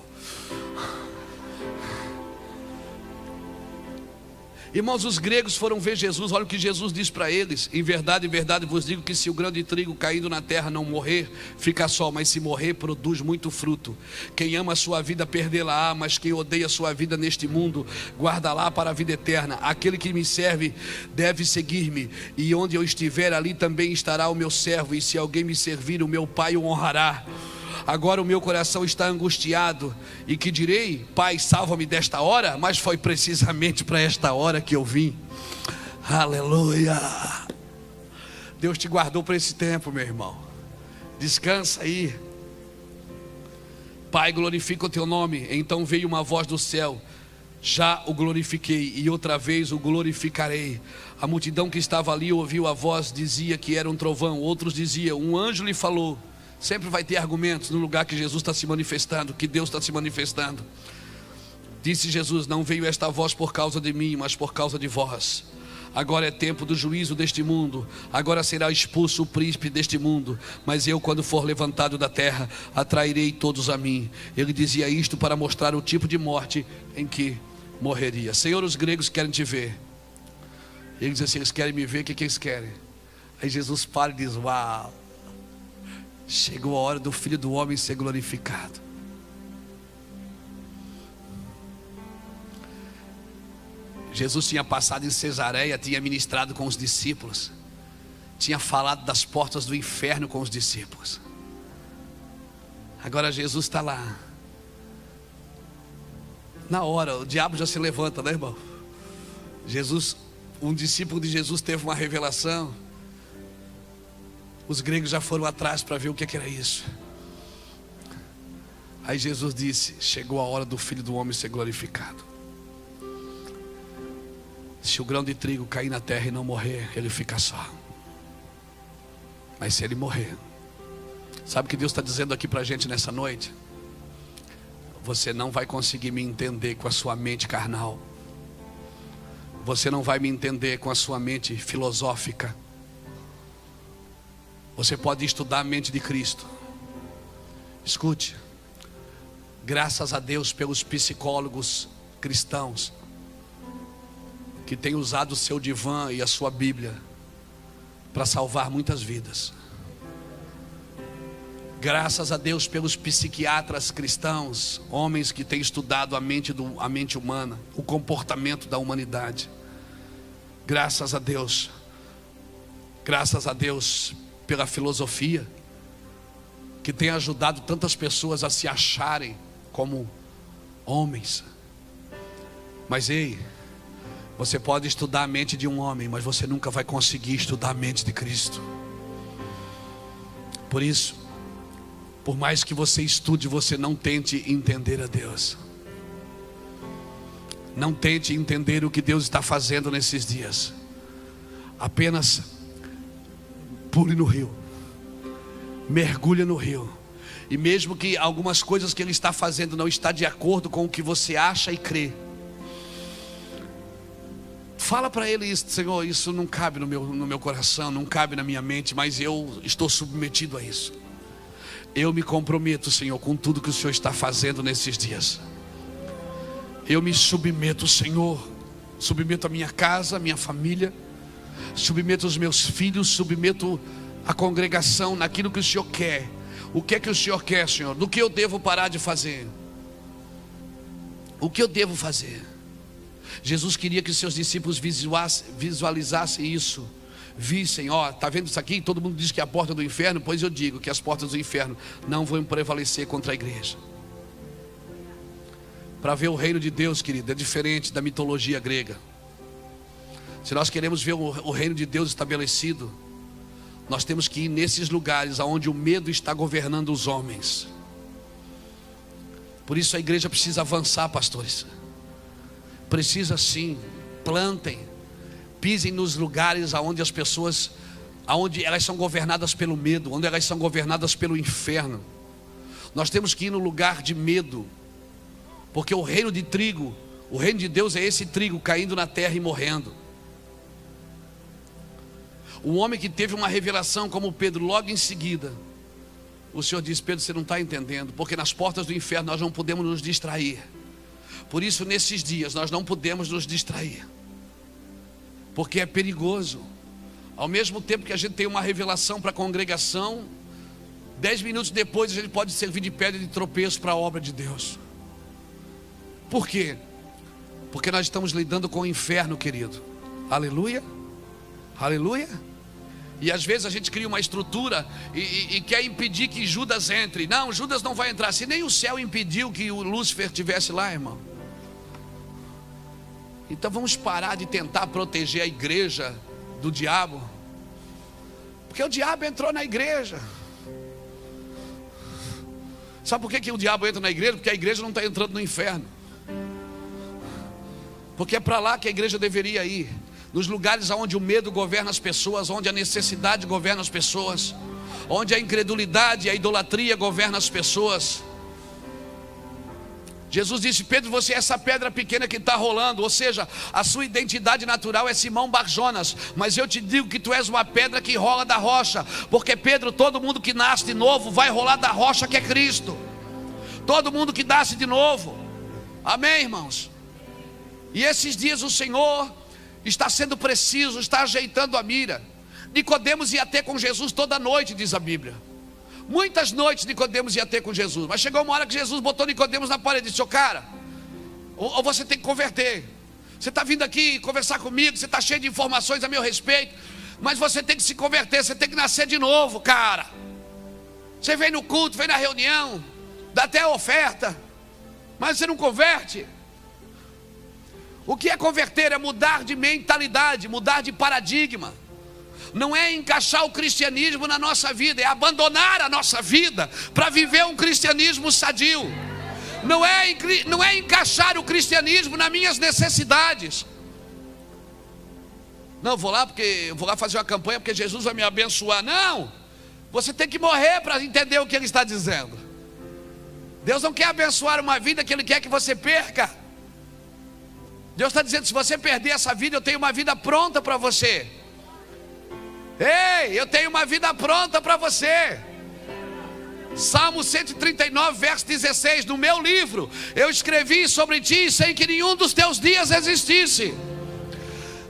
Irmãos, os gregos foram ver Jesus. Olha o que Jesus diz para eles: em verdade vos digo que se o grão de trigo caindo na terra não morrer, fica só, mas se morrer, produz muito fruto. Quem ama a sua vida perdê-la-á, mas quem odeia a sua vida neste mundo, guarda-la para a vida eterna. Aquele que me serve deve seguir-me, e onde eu estiver, ali também estará o meu servo, e se alguém me servir, o meu Pai o honrará. Agora o meu coração está angustiado, e que direi: Pai, salva-me desta hora. Mas foi precisamente para esta hora que eu vim. Aleluia. Deus te guardou para esse tempo, meu irmão. Descansa aí. Pai, glorifica o teu nome. Então veio uma voz do céu: já o glorifiquei, e outra vez o glorificarei. A multidão que estava ali ouviu a voz, dizia que era um trovão. Outros diziam: um anjo lhe falou. Sempre vai ter argumentos no lugar que Jesus está se manifestando, que Deus está se manifestando. Disse Jesus: não veio esta voz por causa de mim, mas por causa de vós. Agora é tempo do juízo deste mundo. Agora será expulso o príncipe deste mundo. Mas eu, quando for levantado da terra, atrairei todos a mim. Ele dizia isto para mostrar o tipo de morte em que morreria. Senhor, os gregos querem te ver. Ele diz assim: eles querem me ver, o que eles querem? Aí Jesus para e diz: uau, chegou a hora do Filho do Homem ser glorificado. Jesus tinha passado em Cesareia, tinha ministrado com os discípulos, tinha falado das portas do inferno com os discípulos. Agora Jesus está lá. Na hora, o diabo já se levanta, né, irmão? Um discípulo de Jesus teve uma revelação. Os gregos já foram atrás para ver o que era isso. Aí Jesus disse: chegou a hora do Filho do Homem ser glorificado. Se o grão de trigo cair na terra e não morrer, ele fica só. Mas se ele morrer, sabe o que Deus está dizendo aqui para a gente nessa noite? Você não vai conseguir me entender com a sua mente carnal. Você não vai me entender com a sua mente filosófica. Você pode estudar a mente de Cristo. Escute, graças a Deus pelos psicólogos cristãos que têm usado o seu divã e a sua Bíblia para salvar muitas vidas. Graças a Deus pelos psiquiatras cristãos, homens que têm estudado a mente humana, o comportamento da humanidade. Graças a Deus pela filosofia, que tem ajudado tantas pessoas a se acharem como homens. Mas ei, você pode estudar a mente de um homem, mas você nunca vai conseguir estudar a mente de Cristo. Por isso, por mais que você estude, você não tente entender a Deus. Não tente entender o que Deus está fazendo nesses dias. Apenas pule no rio, mergulhe no rio. E mesmo que algumas coisas que Ele está fazendo não está de acordo com o que você acha e crê, fala para Ele isso: Senhor, isso não cabe no meu coração, não cabe na minha mente, mas eu estou submetido a isso. Eu me comprometo, Senhor, com tudo que o Senhor está fazendo nesses dias. Eu me submeto, Senhor. Submeto a minha casa, a minha família, submeto os meus filhos, submeto a congregação naquilo que o Senhor quer. O que é que o Senhor quer, Senhor? Do que eu devo parar de fazer? O que eu devo fazer? Jesus queria que os seus discípulos visualizassem isso. Vissem, ó, está vendo isso aqui? Todo mundo diz que é a porta do inferno. Pois eu digo que as portas do inferno não vão prevalecer contra a igreja. Para ver o reino de Deus, querido, é diferente da mitologia grega. Se nós queremos ver o reino de Deus estabelecido, nós temos que ir nesses lugares onde o medo está governando os homens. Por isso a igreja precisa avançar, pastores. Precisa sim. Plantem, pisem nos lugares onde as pessoas, onde elas são governadas pelo medo, onde elas são governadas pelo inferno. Nós temos que ir no lugar de medo, porque o reino de trigo, o reino de Deus é esse trigo caindo na terra e morrendo. Um homem que teve uma revelação como Pedro, logo em seguida, o Senhor diz: Pedro, você não está entendendo, porque nas portas do inferno nós não podemos nos distrair. Por isso nesses dias nós não podemos nos distrair, porque é perigoso. Ao mesmo tempo que a gente tem uma revelação para a congregação, 10 minutos depois a gente pode servir de pedra de tropeço para a obra de Deus. Por quê? Porque nós estamos lidando com o inferno, querido. Aleluia, aleluia. E às vezes a gente cria uma estrutura e quer impedir que Judas entre. Não, Judas não vai entrar. Se nem o céu impediu que o Lúcifer estivesse lá, irmão. Então vamos parar de tentar proteger a igreja do diabo, porque o diabo entrou na igreja. Sabe por que o diabo entra na igreja? Porque a igreja não está entrando no inferno. Porque é para lá que a igreja deveria ir. Nos lugares onde o medo governa as pessoas, onde a necessidade governa as pessoas, onde a incredulidade e a idolatria governam as pessoas. Jesus disse: Pedro, você é essa pedra pequena que está rolando. Ou seja, a sua identidade natural é Simão Barjonas, mas eu te digo que tu és uma pedra que rola da rocha. Porque Pedro, todo mundo que nasce de novo vai rolar da rocha que é Cristo. Todo mundo que nasce de novo. Amém, irmãos? E esses dias o Senhor está sendo preciso, está ajeitando a mira. Nicodemos ia ter com Jesus toda noite, diz a Bíblia. Muitas noites Nicodemos ia ter com Jesus. Mas chegou uma hora que Jesus botou Nicodemos na parede e disse: ô cara, ou você tem que converter. Você está vindo aqui conversar comigo, você está cheio de informações a meu respeito, mas você tem que se converter, você tem que nascer de novo, cara. Você vem no culto, vem na reunião, dá até a oferta, mas você não converte. O que é converter? É mudar de mentalidade, mudar de paradigma. Não é encaixar o cristianismo na nossa vida, é abandonar a nossa vida para viver um cristianismo sadio. Não é encaixar o cristianismo nas minhas necessidades. Não, eu vou lá fazer uma campanha porque Jesus vai me abençoar. Não, você tem que morrer para entender o que Ele está dizendo. Deus não quer abençoar uma vida que Ele quer que você perca. Deus está dizendo: se você perder essa vida, eu tenho uma vida pronta para você. Ei, eu tenho uma vida pronta para você. Salmo 139, verso 16. No meu livro eu escrevi sobre ti sem que nenhum dos teus dias existisse.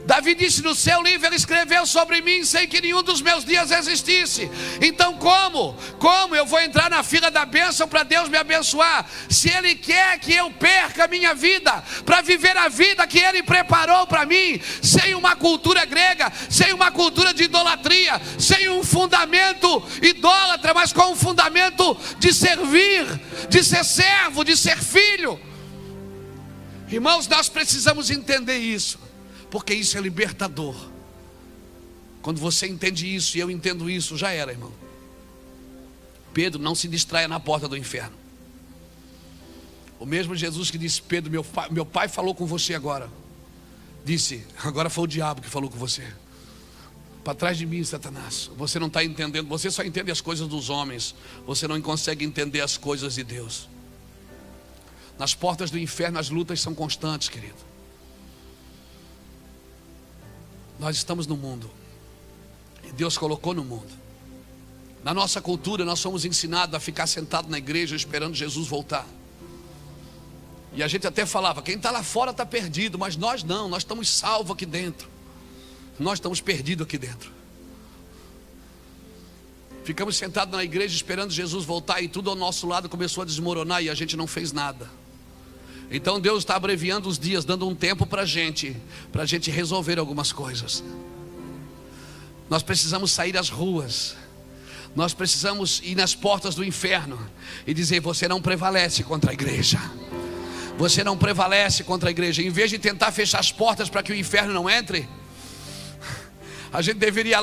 Davi disse: no seu livro ele escreveu sobre mim sem que nenhum dos meus dias existisse. Então como eu vou entrar na fila da bênção para Deus me abençoar, se Ele quer que eu perca a minha vida para viver a vida que Ele preparou para mim, sem uma cultura grega, sem uma cultura de idolatria, sem um fundamento idólatra, mas com um fundamento de servir, de ser servo, de ser filho. Irmãos, nós precisamos entender isso, porque isso é libertador. Quando você entende isso e eu entendo isso, já era, irmão. Pedro, não se distraia na porta do inferno. O mesmo Jesus que disse: Pedro, meu pai falou com você agora. Disse: agora foi o diabo que falou com você. Para trás de mim, Satanás. Você não está entendendo, você só entende as coisas dos homens, você não consegue entender as coisas de Deus. Nas portas do inferno as lutas são constantes, querido. Nós estamos no mundo, e Deus colocou no mundo. Na nossa cultura nós somos ensinados a ficar sentado na igreja esperando Jesus voltar. E a gente até falava: quem está lá fora está perdido. Mas nós não, nós estamos salvos aqui dentro. Nós estamos perdidos aqui dentro. Ficamos sentados na igreja esperando Jesus voltar, e tudo ao nosso lado começou a desmoronar e a gente não fez nada. Então Deus está abreviando os dias, dando um tempo para a gente resolver algumas coisas. Nós precisamos sair às ruas, nós precisamos ir nas portas do inferno e dizer: você não prevalece contra a igreja. Você não prevalece contra a igreja. Em vez de tentar fechar as portas para que o inferno não entre, a gente deveria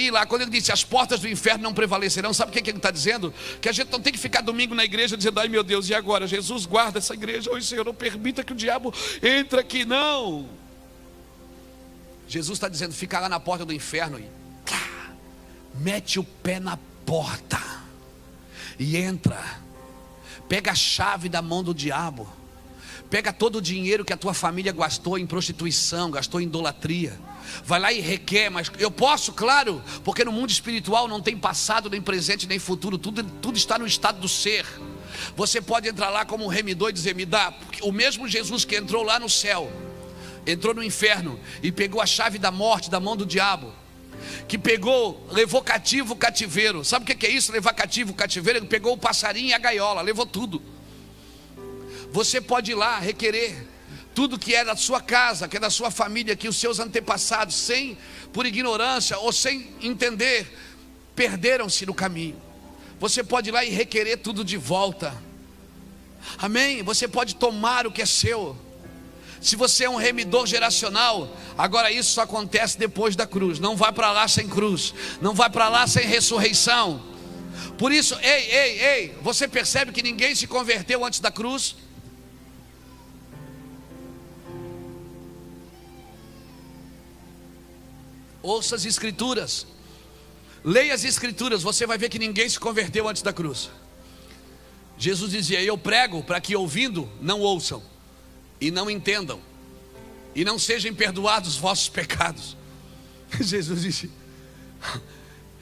ir lá. Quando ele disse: as portas do inferno não prevalecerão, sabe o que ele está dizendo? Que a gente não tem que ficar domingo na igreja dizendo: ai meu Deus, e agora? Jesus, guarda essa igreja. Oi Senhor, não permita que o diabo entre aqui. Não. Jesus está dizendo: fica lá na porta do inferno e mete o pé na porta e entra. Pega a chave da mão do diabo. Pega todo o dinheiro que a tua família gastou em prostituição, gastou em idolatria. Vai lá e requer. Mas eu posso, claro, porque no mundo espiritual não tem passado, nem presente, nem futuro. Tudo está no estado do ser. Você pode entrar lá como um remidor e dizer: me dá. Porque o mesmo Jesus que entrou lá no céu, entrou no inferno e pegou a chave da morte da mão do diabo, que levou cativo o cativeiro. Sabe o que é isso, levar cativo o cativeiro? Ele pegou o passarinho e a gaiola, levou tudo. Você pode ir lá requerer tudo que é da sua casa, que é da sua família, que os seus antepassados, por ignorância ou sem entender, perderam-se no caminho. Você pode ir lá e requerer tudo de volta. Amém? Você pode tomar o que é seu. Se você é um remidor geracional, agora isso só acontece depois da cruz. Não vai para lá sem cruz, não vai para lá sem ressurreição. Por isso, ei, você percebe que ninguém se converteu antes da cruz? Ouça as escrituras. Leia as escrituras, você vai ver que ninguém se converteu antes da cruz. Jesus dizia: eu prego para que ouvindo não ouçam, e não entendam, e não sejam perdoados os vossos pecados. Jesus disse,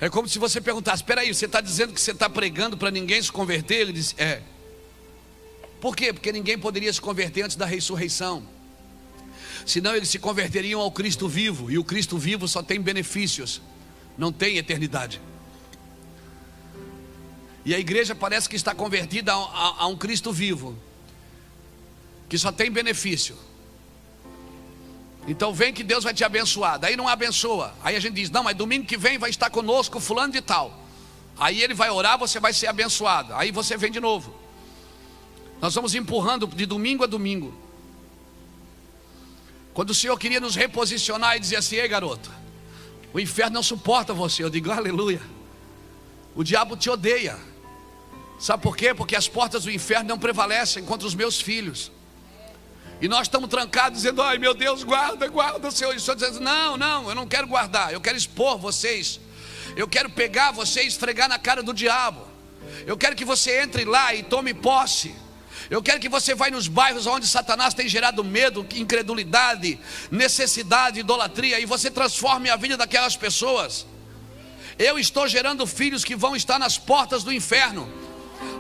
é como se você perguntasse: espera aí, você está dizendo que você está pregando para ninguém se converter? Ele disse: é. Por quê? Porque ninguém poderia se converter antes da ressurreição, senão eles se converteriam ao Cristo vivo, e o Cristo vivo só tem benefícios, não tem eternidade. E a igreja parece que está convertida a um Cristo vivo, que só tem benefício. Então vem que Deus vai te abençoar. Daí não abençoa. Aí a gente diz: não, mas domingo que vem vai estar conosco fulano de tal. Aí ele vai orar, você vai ser abençoado. Aí você vem de novo. Nós vamos empurrando de domingo a domingo. Quando o Senhor queria nos reposicionar e dizia assim: ei garoto, o inferno não suporta você. Eu digo: aleluia. O diabo te odeia. Sabe por quê? Porque as portas do inferno não prevalecem contra os meus filhos. E nós estamos trancados dizendo: ai meu Deus, guarda, guarda, Senhor. E o Senhor dizendo: não, não, eu não quero guardar, eu quero expor vocês. Eu quero pegar você e esfregar na cara do diabo. Eu quero que você entre lá e tome posse. Eu quero que você vá nos bairros onde Satanás tem gerado medo, incredulidade, necessidade, idolatria, e você transforme a vida daquelas pessoas. Eu estou gerando filhos que vão estar nas portas do inferno.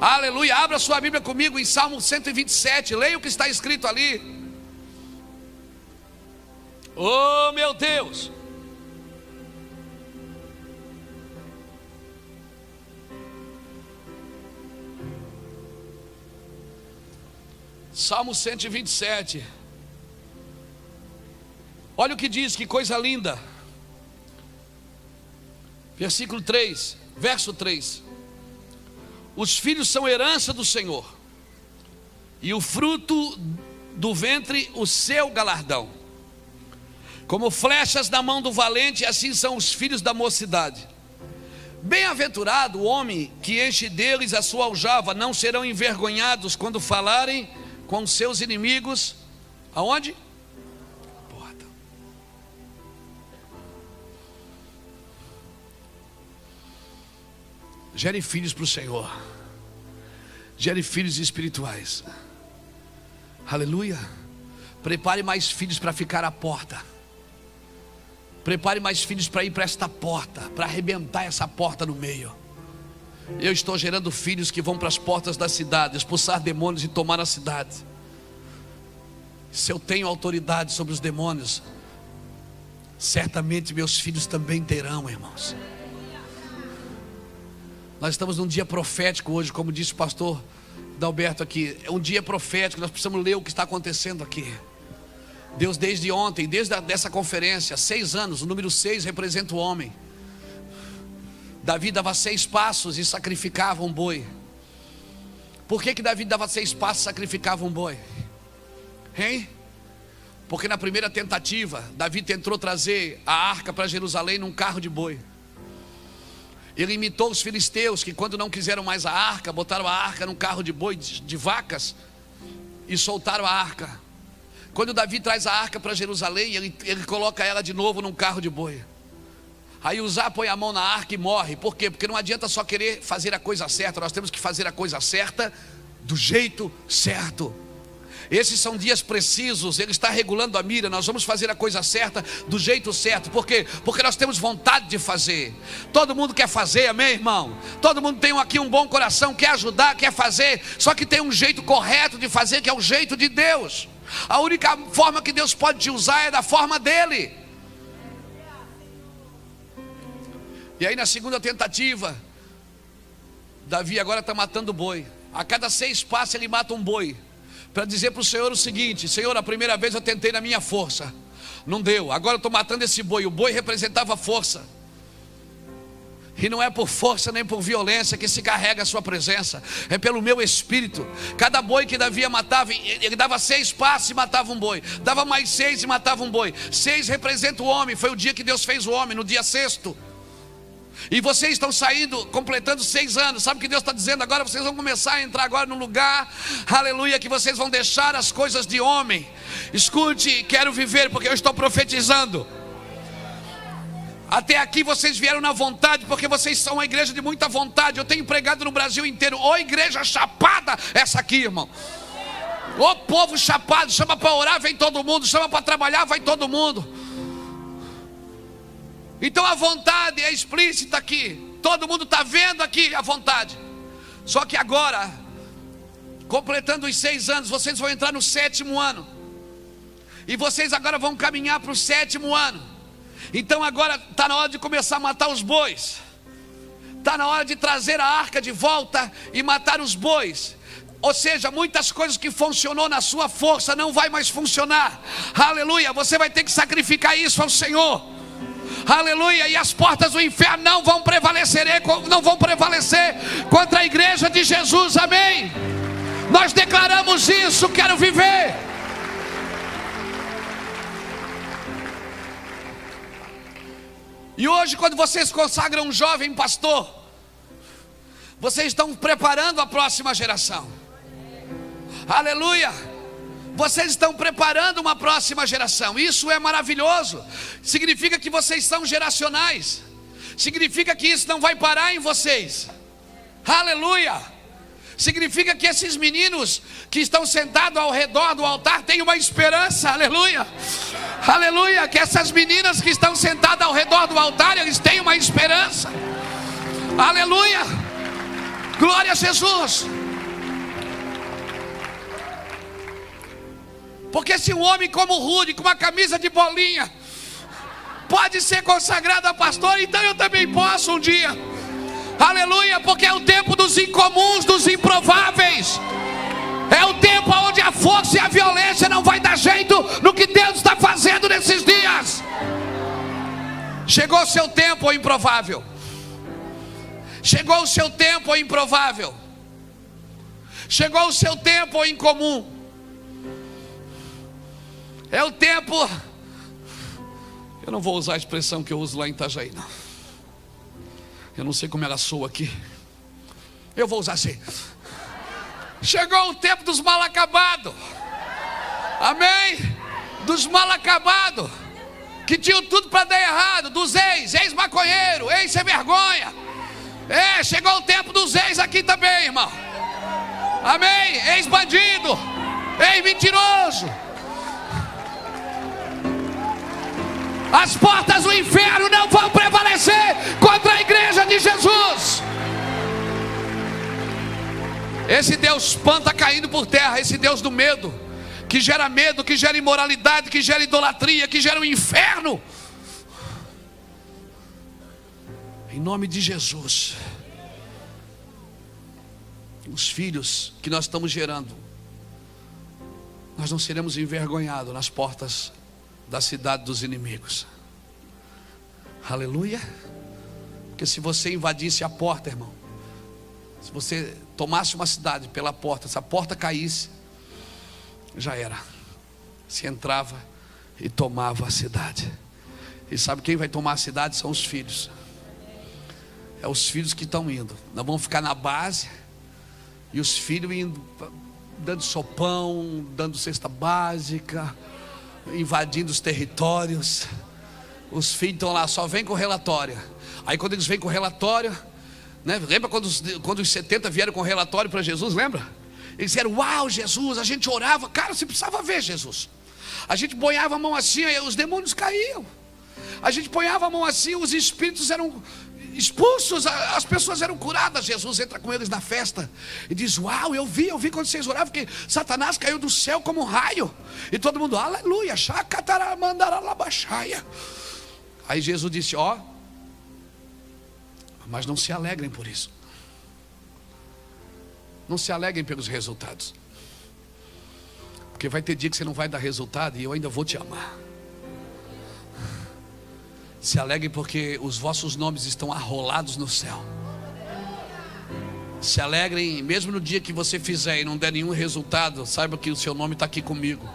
Aleluia. Abra sua Bíblia comigo em Salmo 127. Leia o que está escrito ali. Oh meu Deus. Salmo 127. Olha o que diz, que coisa linda. Versículo 3, verso 3. Os filhos são herança do Senhor, e o fruto do ventre o seu galardão. Como flechas na mão do valente, assim são os filhos da mocidade. Bem-aventurado o homem que enche deles a sua aljava, não serão envergonhados quando falarem com seus inimigos. Aonde? Porta. Gere filhos para o Senhor. Gere filhos espirituais. Aleluia. Prepare mais filhos para ficar à porta. Prepare mais filhos para ir para esta porta, para arrebentar essa porta no meio. Eu estou gerando filhos que vão para as portas da cidade, expulsar demônios e tomar a cidade. Se eu tenho autoridade sobre os demônios, certamente meus filhos também terão, irmãos. Nós estamos num dia profético hoje, como disse o pastor Dalberto aqui. É um dia profético, nós precisamos ler o que está acontecendo aqui. Deus desde ontem, desde essa conferência, 6 anos, o número 6 representa o homem. Davi dava 6 passos e sacrificava um boi. Por que Davi dava 6 passos e sacrificava um boi? Hein? Porque na primeira tentativa, Davi tentou trazer a arca para Jerusalém num carro de boi. Ele imitou os filisteus, que quando não quiseram mais a arca, botaram a arca num carro de boi, de vacas, e soltaram a arca. Quando Davi traz a arca para Jerusalém, ele coloca ela de novo num carro de boi. Aí Uzá põe a mão na arca e morre. Por quê? Porque não adianta só querer fazer a coisa certa. Nós temos que fazer a coisa certa do jeito certo. Esses são dias precisos. Ele está regulando a mira. Nós vamos fazer a coisa certa do jeito certo. Por quê? Porque nós temos vontade de fazer. Todo mundo quer fazer, amém, irmão? Todo mundo tem aqui um bom coração, quer ajudar, quer fazer. Só que tem um jeito correto de fazer, que é o jeito de Deus. A única forma que Deus pode te usar é da forma dele. E aí na segunda tentativa, Davi agora está matando boi. A cada 6 passos ele mata um boi, para dizer para o Senhor o seguinte: Senhor, a primeira vez eu tentei na minha força, não deu, agora eu estou matando esse boi. O boi representava força. E não é por força nem por violência que se carrega a sua presença, é pelo meu espírito. Cada boi que Davi matava, ele dava 6 passos e matava um boi, dava mais 6 e matava um boi. 6 representa o homem. Foi o dia que Deus fez o homem, no dia 6º. E vocês estão saindo, completando 6 anos. Sabe o que Deus está dizendo agora? Vocês vão começar a entrar agora num lugar, aleluia, que vocês vão deixar as coisas de homem. Escute, quero viver, porque eu estou profetizando. Até aqui vocês vieram na vontade, porque vocês são uma igreja de muita vontade. Eu tenho pregado no Brasil inteiro. Ô igreja chapada, essa aqui, irmão. Ô povo chapado, chama para orar, vem todo mundo. Chama para trabalhar, vai todo mundo. Então a vontade é explícita aqui. Todo mundo está vendo aqui a vontade. Só que agora, completando os 6 anos, vocês vão entrar no 7º ano. E vocês agora vão caminhar para o 7º ano. Então agora está na hora de começar a matar os bois. Está na hora de trazer a arca de volta e matar os bois. Ou seja, muitas coisas que funcionou na sua força não vai mais funcionar. Aleluia, você vai ter que sacrificar isso ao Senhor. Aleluia, e as portas do inferno não vão prevalecer contra a igreja de Jesus, amém? Nós declaramos isso, quero viver. E hoje, quando vocês consagram um jovem pastor, vocês estão preparando a próxima geração. Aleluia! Vocês estão preparando uma próxima geração. Isso é maravilhoso. Significa que vocês são geracionais. Significa que isso não vai parar em vocês. Aleluia! Significa que esses meninos que estão sentados ao redor do altar têm uma esperança. Aleluia! Aleluia! Que essas meninas que estão sentadas ao redor do altar, eles têm uma esperança. Aleluia! Glória a Jesus! Porque se um homem como Rude, com uma camisa de bolinha, pode ser consagrado a pastor, então eu também posso um dia. Aleluia, porque é o tempo dos incomuns, dos improváveis. É o tempo onde a força e a violência não vai dar jeito no que Deus está fazendo nesses dias. Chegou o seu tempo, ó improvável. Chegou o seu tempo, ó improvável. Chegou o seu tempo, ó incomum. É o tempo. Eu não vou usar a expressão que eu uso lá em Itajaí, não. Eu não sei como ela soa aqui. Eu vou usar assim. Chegou o tempo dos mal acabados. Amém? Dos mal acabados, que tinham tudo para dar errado. Dos ex-maconheiro, ex-sem vergonha. Chegou o tempo dos ex aqui também, irmão. Amém? Ex-bandido, ex-mentiroso. As portas do inferno não vão prevalecer contra a igreja de Jesus. Esse Deus pã está caindo por terra. Esse Deus do medo, que gera medo, que gera imoralidade, que gera idolatria, que gera o inferno. Em nome de Jesus, os filhos que nós estamos gerando, nós não seremos envergonhados nas portas da cidade dos inimigos. Aleluia. Porque se você invadisse a porta, irmão, se você tomasse uma cidade pela porta, se a porta caísse, já era. Se entrava e tomava a cidade. E sabe quem vai tomar a cidade? São os filhos. É os filhos que estão indo. Nós vamos ficar na base, e os filhos indo, dando sopão, dando cesta básica, invadindo os territórios. Os filhos estão lá, só vêm com relatório. Aí quando eles vêm com relatório, né? Lembra quando os 70 vieram com relatório para Jesus, lembra? Eles disseram, uau, Jesus, a gente orava. Cara, você precisava ver Jesus. A gente ponhava a mão assim, aí os demônios caíam. A gente ponhava a mão assim, os espíritos eram expulsos, as pessoas eram curadas. Jesus entra com eles na festa e diz, uau, eu vi quando vocês oravam, que Satanás caiu do céu como um raio. E todo mundo, aleluia, chacataramandaralabaxaia. Aí Jesus disse, mas não se alegrem por isso. Não se alegrem pelos resultados, porque vai ter dia que você não vai dar resultado e eu ainda vou te amar. Se alegrem porque os vossos nomes estão arrolados no céu. Se alegrem mesmo no dia que você fizer e não der nenhum resultado, saiba que o seu nome está aqui comigo.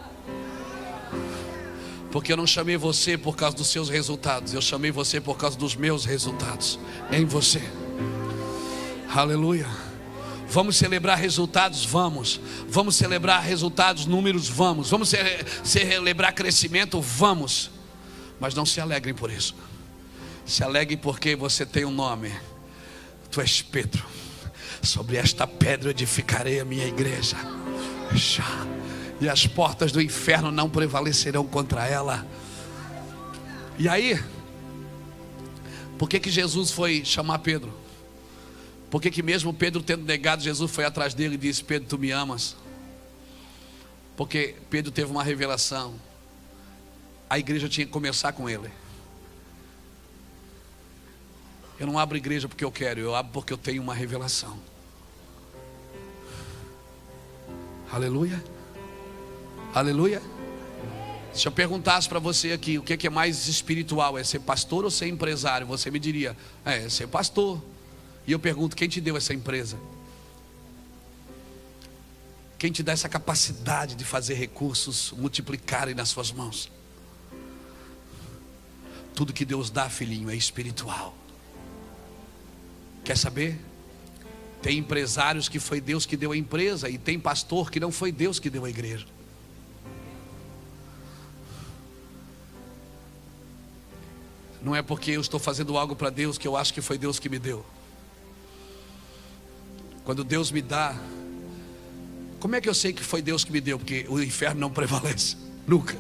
Porque eu não chamei você por causa dos seus resultados, eu chamei você por causa dos meus resultados em você. Aleluia. Vamos celebrar resultados? Vamos. Vamos celebrar resultados, números? Vamos. Vamos celebrar crescimento? Vamos. Mas não se alegrem por isso. Se alegre porque você tem um nome. Tu és Pedro. Sobre esta pedra edificarei a minha igreja. E as portas do inferno não prevalecerão contra ela. E aí, por que Jesus foi chamar Pedro? Por que mesmo Pedro tendo negado, Jesus foi atrás dele e disse: Pedro, tu me amas? Porque Pedro teve uma revelação. A igreja tinha que começar com ele. Eu não abro igreja porque eu quero, eu abro porque eu tenho uma revelação. Aleluia. Aleluia. Se eu perguntasse para você aqui, o que é mais espiritual? É ser pastor ou ser empresário? Você me diria: é ser pastor. E eu pergunto: quem te deu essa empresa? Quem te dá essa capacidade de fazer recursos multiplicarem nas suas mãos? Tudo que Deus dá, filhinho, é espiritual. Quer saber? Tem empresários que foi Deus que deu a empresa, e tem pastor que não foi Deus que deu a igreja. Não é porque eu estou fazendo algo para Deus que eu acho que foi Deus que me deu. Quando Deus me dá, como é que eu sei que foi Deus que me deu? Porque o inferno não prevalece, nunca.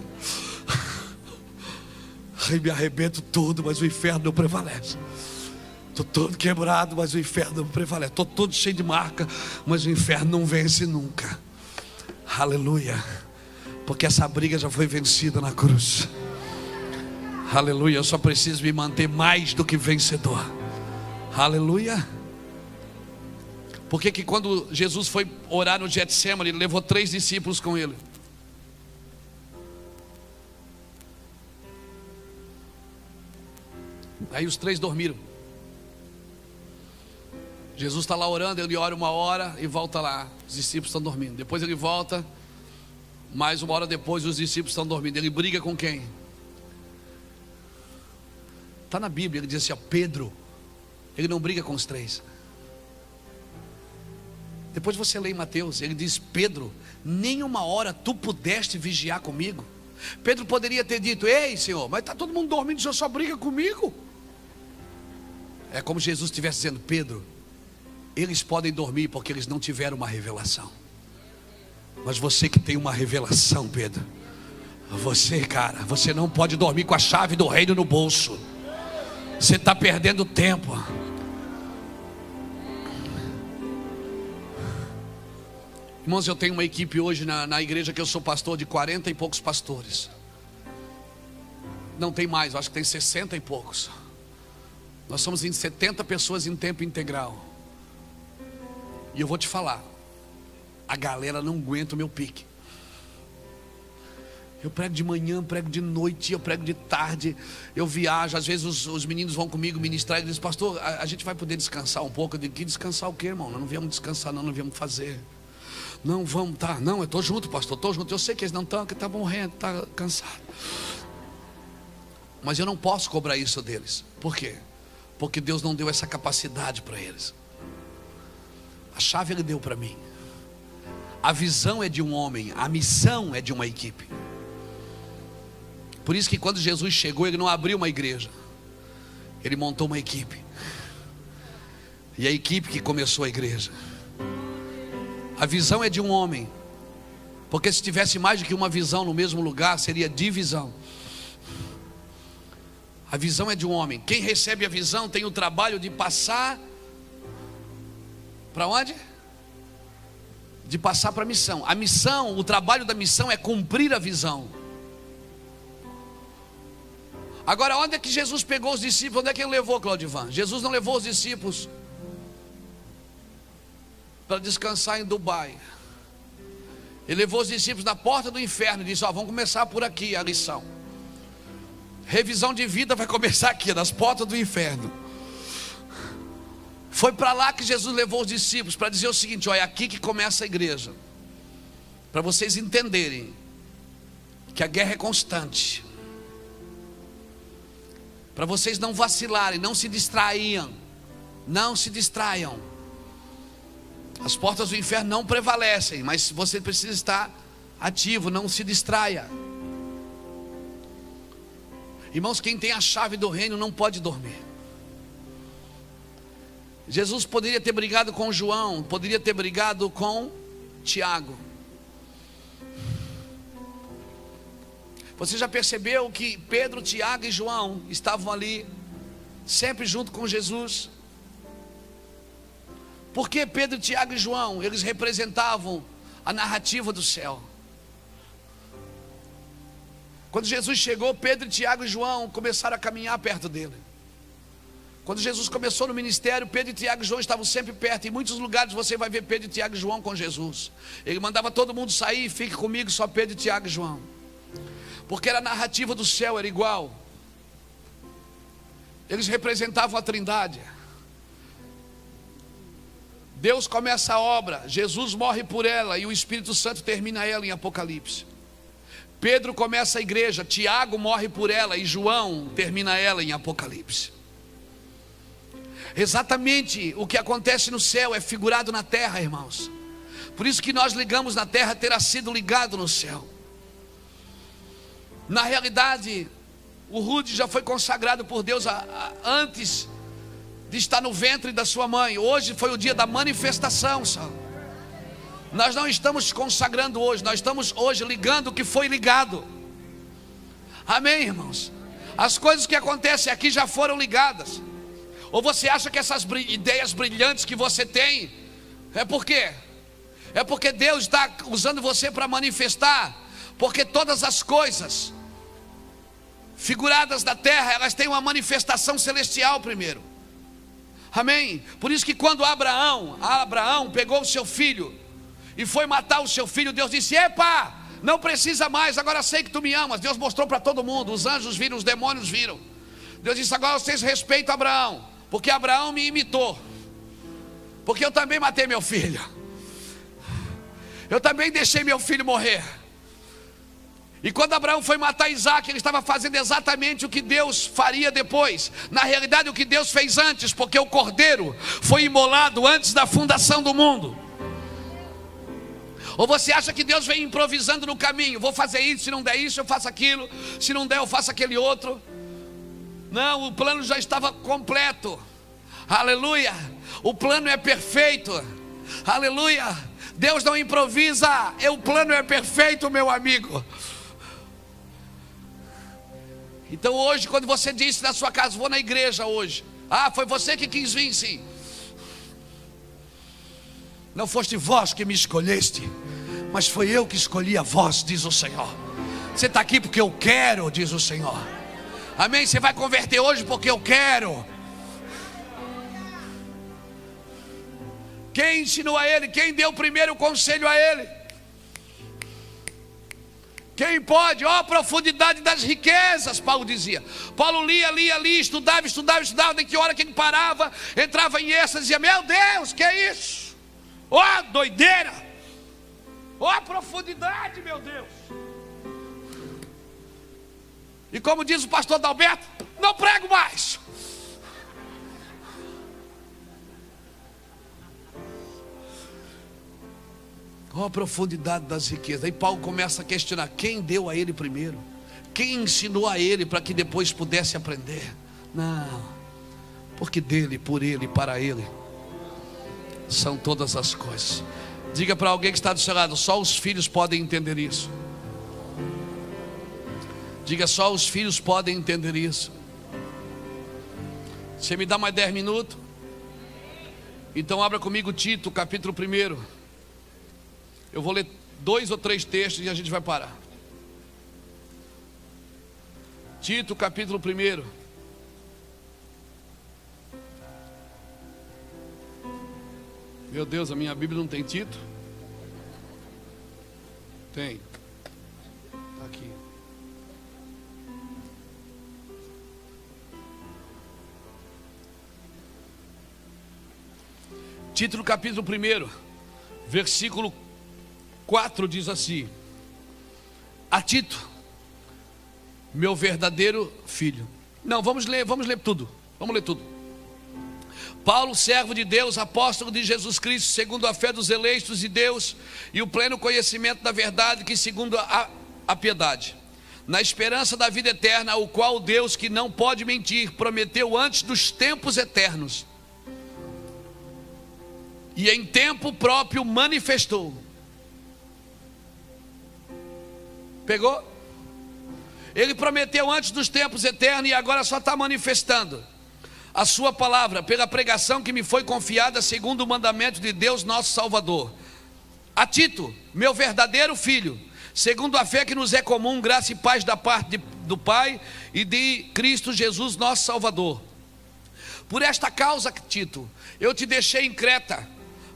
Eu me arrebento todo, mas o inferno não prevalece. Estou todo quebrado, mas o inferno não prevalece. Estou todo cheio de marca, mas o inferno não vence nunca. Aleluia. Porque essa briga já foi vencida na cruz. Aleluia. Eu só preciso me manter mais do que vencedor. Aleluia. Por que quando Jesus foi orar no Getsemane, ele levou 3 discípulos com ele? Aí os 3 dormiram. Jesus está lá orando, ele ora 1 hora e volta lá. Os discípulos estão dormindo. Depois ele volta, mais 1 hora depois os discípulos estão dormindo. Ele briga com quem? Está na Bíblia, ele diz assim: ó, Pedro. Ele não briga com os 3. Depois você lê em Mateus, ele diz: Pedro, nem 1 hora tu pudeste vigiar comigo. Pedro poderia ter dito: ei, Senhor, mas está todo mundo dormindo, o Senhor só briga comigo. É como Jesus estivesse dizendo: Pedro, eles podem dormir porque eles não tiveram uma revelação. Mas você que tem uma revelação, Pedro, você, cara, você não pode dormir com a chave do reino no bolso. Você está perdendo tempo. Irmãos, eu tenho uma equipe hoje na igreja que eu sou pastor, de 40 e poucos pastores. Não tem mais, eu acho que tem 60 e poucos. Nós somos em 70 pessoas em tempo integral. E eu vou te falar, a galera não aguenta o meu pique. Eu prego de manhã, prego de noite, eu prego de tarde, eu viajo. Às vezes os meninos vão comigo ministrar e dizem: pastor, a gente vai poder descansar um pouco? Eu digo: que descansar o quê, irmão? Nós não viemos descansar, não viemos fazer. Não, vamos, tá, não, eu estou junto, pastor, estou junto. Eu sei que eles não estão, que está morrendo, está cansado. Mas eu não posso cobrar isso deles. Por quê? Porque Deus não deu essa capacidade para eles. A chave Ele deu para mim. A visão é de um homem, a missão é de uma equipe. Por isso que quando Jesus chegou, Ele não abriu uma igreja, Ele montou uma equipe. E a equipe que começou a igreja. A visão é de um homem, porque se tivesse mais do que uma visão no mesmo lugar, seria divisão. A visão é de um homem. Quem recebe a visão tem o trabalho de passar para onde? De passar para a missão. A missão, o trabalho da missão é cumprir a visão. Agora, onde é que Jesus pegou os discípulos? Onde é que Ele levou, Claudivan? Jesus não levou os discípulos para descansar em Dubai. Ele levou os discípulos na porta do inferno e disse: ó, vamos começar por aqui a lição. Revisão de vida vai começar aqui, nas portas do inferno. Foi para lá que Jesus levou os discípulos, para dizer o seguinte: ó, é aqui que começa a igreja. Para vocês entenderem que a guerra é constante. Para vocês não vacilarem, não se distraiam. Não se distraiam. As portas do inferno não prevalecem, mas você precisa estar ativo, não se distraia. Irmãos, quem tem a chave do reino não pode dormir. Jesus poderia ter brigado com João, poderia ter brigado com Tiago. Você já percebeu que Pedro, Tiago e João estavam ali, sempre junto com Jesus? Por que Pedro, Tiago e João? Eles representavam a narrativa do céu. Quando Jesus chegou, Pedro, Tiago e João começaram a caminhar perto dele. Quando Jesus começou no ministério, Pedro, Tiago e João estavam sempre perto. Em muitos lugares você vai ver Pedro, Tiago e João com Jesus. Ele mandava todo mundo sair, fique comigo, só Pedro, Tiago e João. Porque a narrativa do céu era igual. Eles representavam a Trindade. Deus começa a obra, Jesus morre por ela e o Espírito Santo termina ela em Apocalipse. Pedro começa a igreja, Tiago morre por ela e João termina ela em Apocalipse. Exatamente o que acontece no céu é figurado na terra, irmãos. Por isso que nós ligamos na terra, terá sido ligado no céu. Na realidade, o Rude já foi consagrado por Deus antes de estar no ventre da sua mãe. Hoje foi o dia da manifestação, sabe? Nós não estamos consagrando hoje, nós estamos hoje ligando o que foi ligado. Amém, irmãos? As coisas que acontecem aqui já foram ligadas. Ou você acha que essas ideias brilhantes que você tem, é por quê? É porque Deus está usando você para manifestar. Porque todas as coisas figuradas da terra, elas têm uma manifestação celestial primeiro. Amém? Por isso que quando Abraão pegou o seu filho e foi matar o seu filho, Deus disse: epa, não precisa mais, agora sei que tu me amas. Deus mostrou para todo mundo, os anjos viram, os demônios viram. Deus disse: agora vocês respeitam Abraão, porque Abraão me imitou, porque eu também matei meu filho, eu também deixei meu filho morrer. E quando Abraão foi matar Isaac, ele estava fazendo exatamente o que Deus faria depois. Na realidade, o que Deus fez antes, porque o cordeiro foi imolado antes da fundação do mundo. Ou você acha que Deus vem improvisando no caminho? Vou fazer isso, se não der isso eu faço aquilo, se não der eu faço aquele outro. Não, o plano já estava completo. Aleluia. O plano é perfeito. Aleluia. Deus não improvisa, o plano é perfeito, meu amigo. Então hoje, quando você disse na sua casa: vou na igreja hoje. Ah, foi você que quis vir, sim. Não foste vós que me escolheste, mas foi eu que escolhi a vós, diz o Senhor. Você está aqui porque eu quero, diz o Senhor. Amém? Você vai converter hoje porque eu quero. Quem ensinou a ele? Quem deu o primeiro conselho a ele? Quem pode? Ó, a profundidade das riquezas, Paulo dizia. Paulo lia, estudava, de que hora que ele parava, entrava em êxtase, dizia: meu Deus, que é isso? Ó, doideira! Ó, a profundidade, meu Deus! E como diz o pastor Dalberto: não prego mais. Qual a profundidade das riquezas? Aí Paulo começa a questionar: quem deu a ele primeiro? Quem ensinou a ele para que depois pudesse aprender? Não, porque dele, por ele, para ele são todas as coisas. Diga para alguém que está do seu lado: só os filhos podem entender isso. Diga: só os filhos podem entender isso. Você me dá mais 10 minutos? Então abra comigo Tito, capítulo 1. Eu vou ler 2 ou 3 textos e a gente vai parar. Tito, capítulo 1. Meu Deus, a minha Bíblia não tem Tito? Tem. Está aqui. Tito, no capítulo 1, versículo 4 diz assim: a Tito, meu verdadeiro filho. Não, vamos ler tudo. Vamos ler tudo. Paulo, servo de Deus, apóstolo de Jesus Cristo, segundo a fé dos eleitos de Deus e o pleno conhecimento da verdade, que segundo a piedade na esperança da vida eterna, o qual Deus, que não pode mentir, prometeu antes dos tempos eternos, e em tempo próprio manifestou. Pegou? Ele prometeu antes dos tempos eternos e agora só está manifestando a sua palavra pela pregação que me foi confiada segundo o mandamento de Deus nosso Salvador. A Tito, meu verdadeiro filho, segundo a fé que nos é comum, graça e paz da parte do Pai e de Cristo Jesus nosso Salvador. Por esta causa, Tito, eu te deixei em Creta,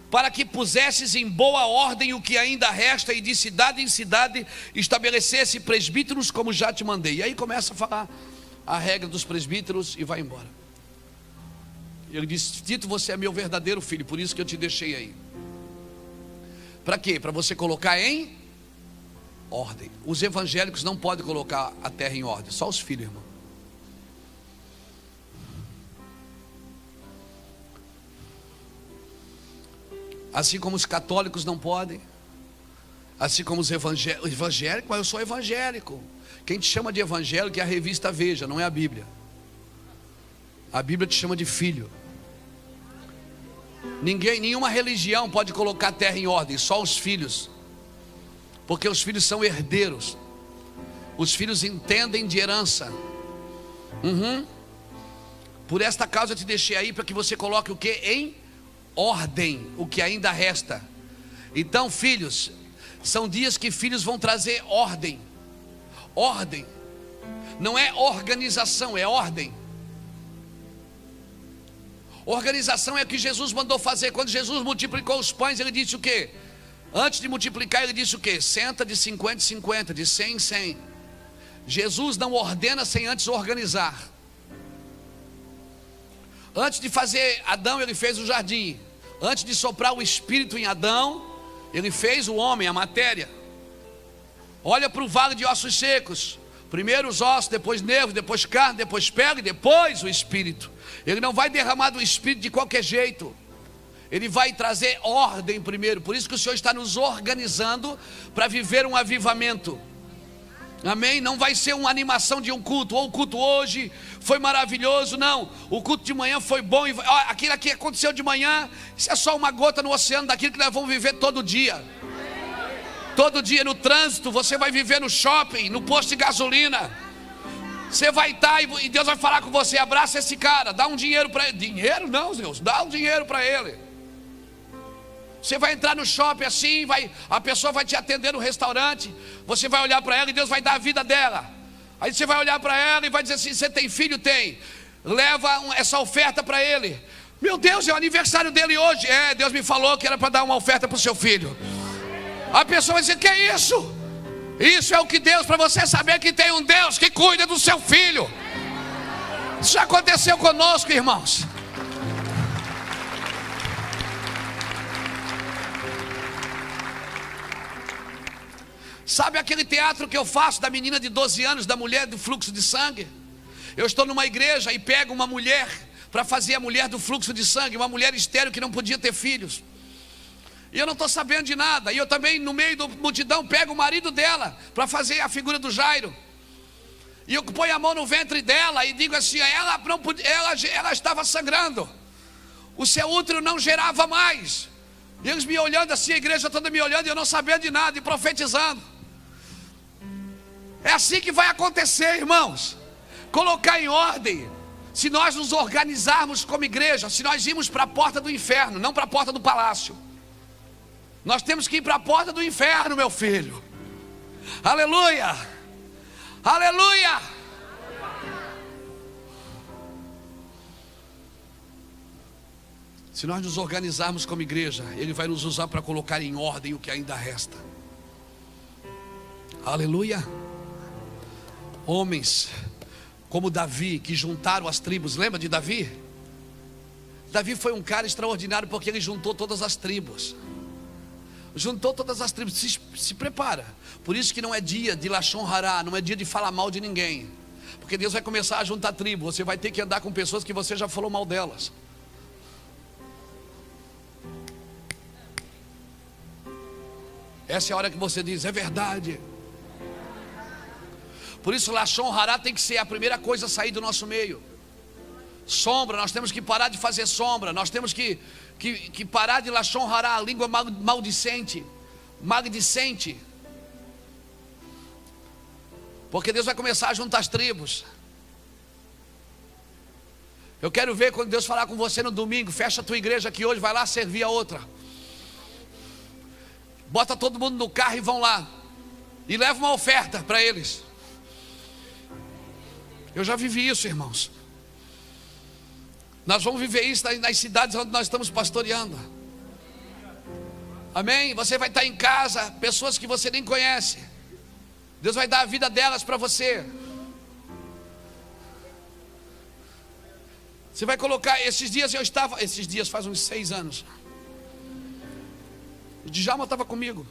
para que pusesses em boa ordem o que ainda resta, e de cidade em cidade estabelecesse presbíteros, como já te mandei. E aí começa a falar a regra dos presbíteros e vai embora. Ele diz: Tito, você é meu verdadeiro filho, por isso que eu te deixei aí. Para quê? Para você colocar em ordem. Os evangélicos não podem colocar a terra em ordem, só os filhos, irmão. Assim como os católicos não podem, assim como os evangélicos, mas eu sou evangélico. Quem te chama de evangélico é a revista Veja, não é a Bíblia. A Bíblia te chama de filho. Nenhuma religião pode colocar a terra em ordem, só os filhos, porque os filhos são herdeiros. Os filhos entendem de herança. Por esta causa eu te deixei aí, para que você coloque o que? Em ordem, o que ainda resta. Então, filhos, são dias que filhos vão trazer ordem. Ordem não é organização, é ordem. Organização é o que Jesus mandou fazer. Quando Jesus multiplicou os pães, ele disse o quê? Antes de multiplicar, ele disse o quê? Senta de 50 em 50, de 100 em 100. Jesus não ordena sem antes organizar. Antes de fazer Adão, ele fez o jardim. Antes de soprar o Espírito em Adão, ele fez o homem, a matéria. Olha para o vale de ossos secos. Primeiro os ossos, depois nervos, depois carne, depois pele, depois o Espírito. Ele não vai derramar do Espírito de qualquer jeito. Ele vai trazer ordem primeiro. Por isso que o Senhor está nos organizando para viver um avivamento. Amém? Não vai ser uma animação de um culto. Ou o culto hoje foi maravilhoso. Não, o culto de manhã foi bom. Aquilo que aconteceu de manhã, isso é só uma gota no oceano daquilo que nós vamos viver todo dia. Todo dia no trânsito, você vai viver no shopping, no posto de gasolina. Você vai estar e Deus vai falar com você: abraça esse cara, dá um dinheiro para ele. Dinheiro não, Deus, dá um dinheiro para ele. Você vai entrar no shopping assim, a pessoa vai te atender no restaurante. Você vai olhar para ela e Deus vai dar a vida dela. Aí você vai olhar para ela e vai dizer assim: você tem filho? Tem. Leva essa oferta para ele. Meu Deus, é o aniversário dele hoje. É, Deus me falou que era para dar uma oferta para o seu filho. A pessoa vai dizer: que é isso? Isso é o que Deus, para você saber que tem um Deus que cuida do seu filho. Isso já aconteceu conosco, irmãos. Sabe aquele teatro que eu faço da menina de 12 anos, da mulher do fluxo de sangue? Eu estou numa igreja e pego uma mulher para fazer a mulher do fluxo de sangue, uma mulher estéril que não podia ter filhos. E eu não estou sabendo de nada. E eu também, no meio da multidão, pego o marido dela para fazer a figura do Jairo. E eu ponho a mão no ventre dela e digo assim: ela estava sangrando, o seu útero não gerava mais. E eles me olhando assim, a igreja toda me olhando, e eu não sabendo de nada, e profetizando. É assim que vai acontecer, irmãos. Colocar em ordem. Se nós nos organizarmos como igreja, se nós irmos para a porta do inferno, não para a porta do palácio. Nós temos que ir para a porta do inferno, meu filho. Aleluia! Aleluia! Se nós nos organizarmos como igreja, Ele vai nos usar para colocar em ordem o que ainda resta. Aleluia! Homens como Davi, que juntaram as tribos. Lembra de Davi? Davi foi um cara extraordinário, porque ele juntou todas as tribos. Juntou todas as tribos. Se prepara. Por isso que não é dia de Lashon Hará, não é dia de falar mal de ninguém. Porque Deus vai começar a juntar tribo. Você vai ter que andar com pessoas que você já falou mal delas. Essa é a hora que você diz: é verdade. Por isso, Lashon Hará tem que ser a primeira coisa a sair do nosso meio. Sombra, nós temos que parar de fazer sombra. Nós temos que parar de Lashon Hará, a língua maldicente. Porque Deus vai começar a juntar as tribos. Eu quero ver quando Deus falar com você no domingo. Fecha a tua igreja aqui hoje, vai lá servir a outra. Bota todo mundo no carro e vão lá. E leva uma oferta para eles. Eu já vivi isso, irmãos. Nós vamos viver isso nas cidades onde nós estamos pastoreando. Amém? Você vai estar em casa, pessoas que você nem conhece. Deus vai dar a vida delas para você. Você vai colocar, esses dias faz uns 6 anos. O Djalma estava comigo.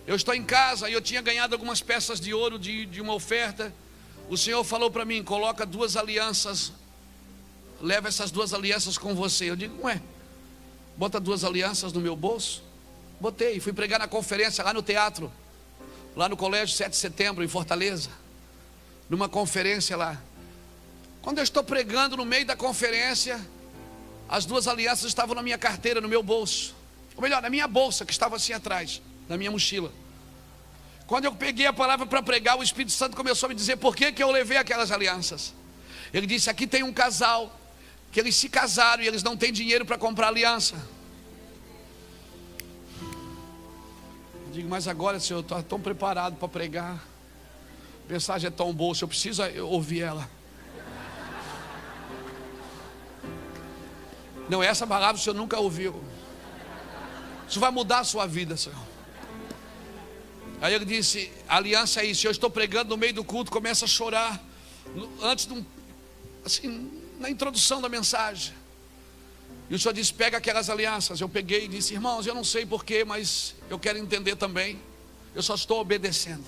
Eu estou em casa e eu tinha ganhado algumas peças de ouro de uma oferta. O Senhor falou para mim, coloca 2 alianças. Leva essas 2 alianças com você. Eu digo, ué, bota 2 alianças no meu bolso? Botei, fui pregar na conferência lá no teatro. Lá no colégio 7 de setembro, em Fortaleza. Numa conferência lá. Quando eu estou pregando no meio da conferência, as 2 alianças estavam na minha carteira, no meu bolso. Ou melhor, na minha bolsa, que estava assim atrás, na minha mochila. Quando eu peguei a palavra para pregar, o Espírito Santo começou a me dizer por que eu levei aquelas alianças. Ele disse, aqui tem um casal, que eles se casaram e eles não têm dinheiro para comprar aliança. Eu digo, mas agora, Senhor, eu estou tão preparado para pregar. A mensagem é tão boa, eu preciso ouvir ela. Não, essa palavra o Senhor nunca ouviu. Isso vai mudar a sua vida, Senhor. Aí ele disse, a aliança é isso. Eu estou pregando no meio do culto, começa a chorar. Antes de assim, na introdução da mensagem. E o Senhor disse, pega aquelas alianças. Eu peguei e disse, irmãos, eu não sei porquê, mas eu quero entender também. Eu só estou obedecendo.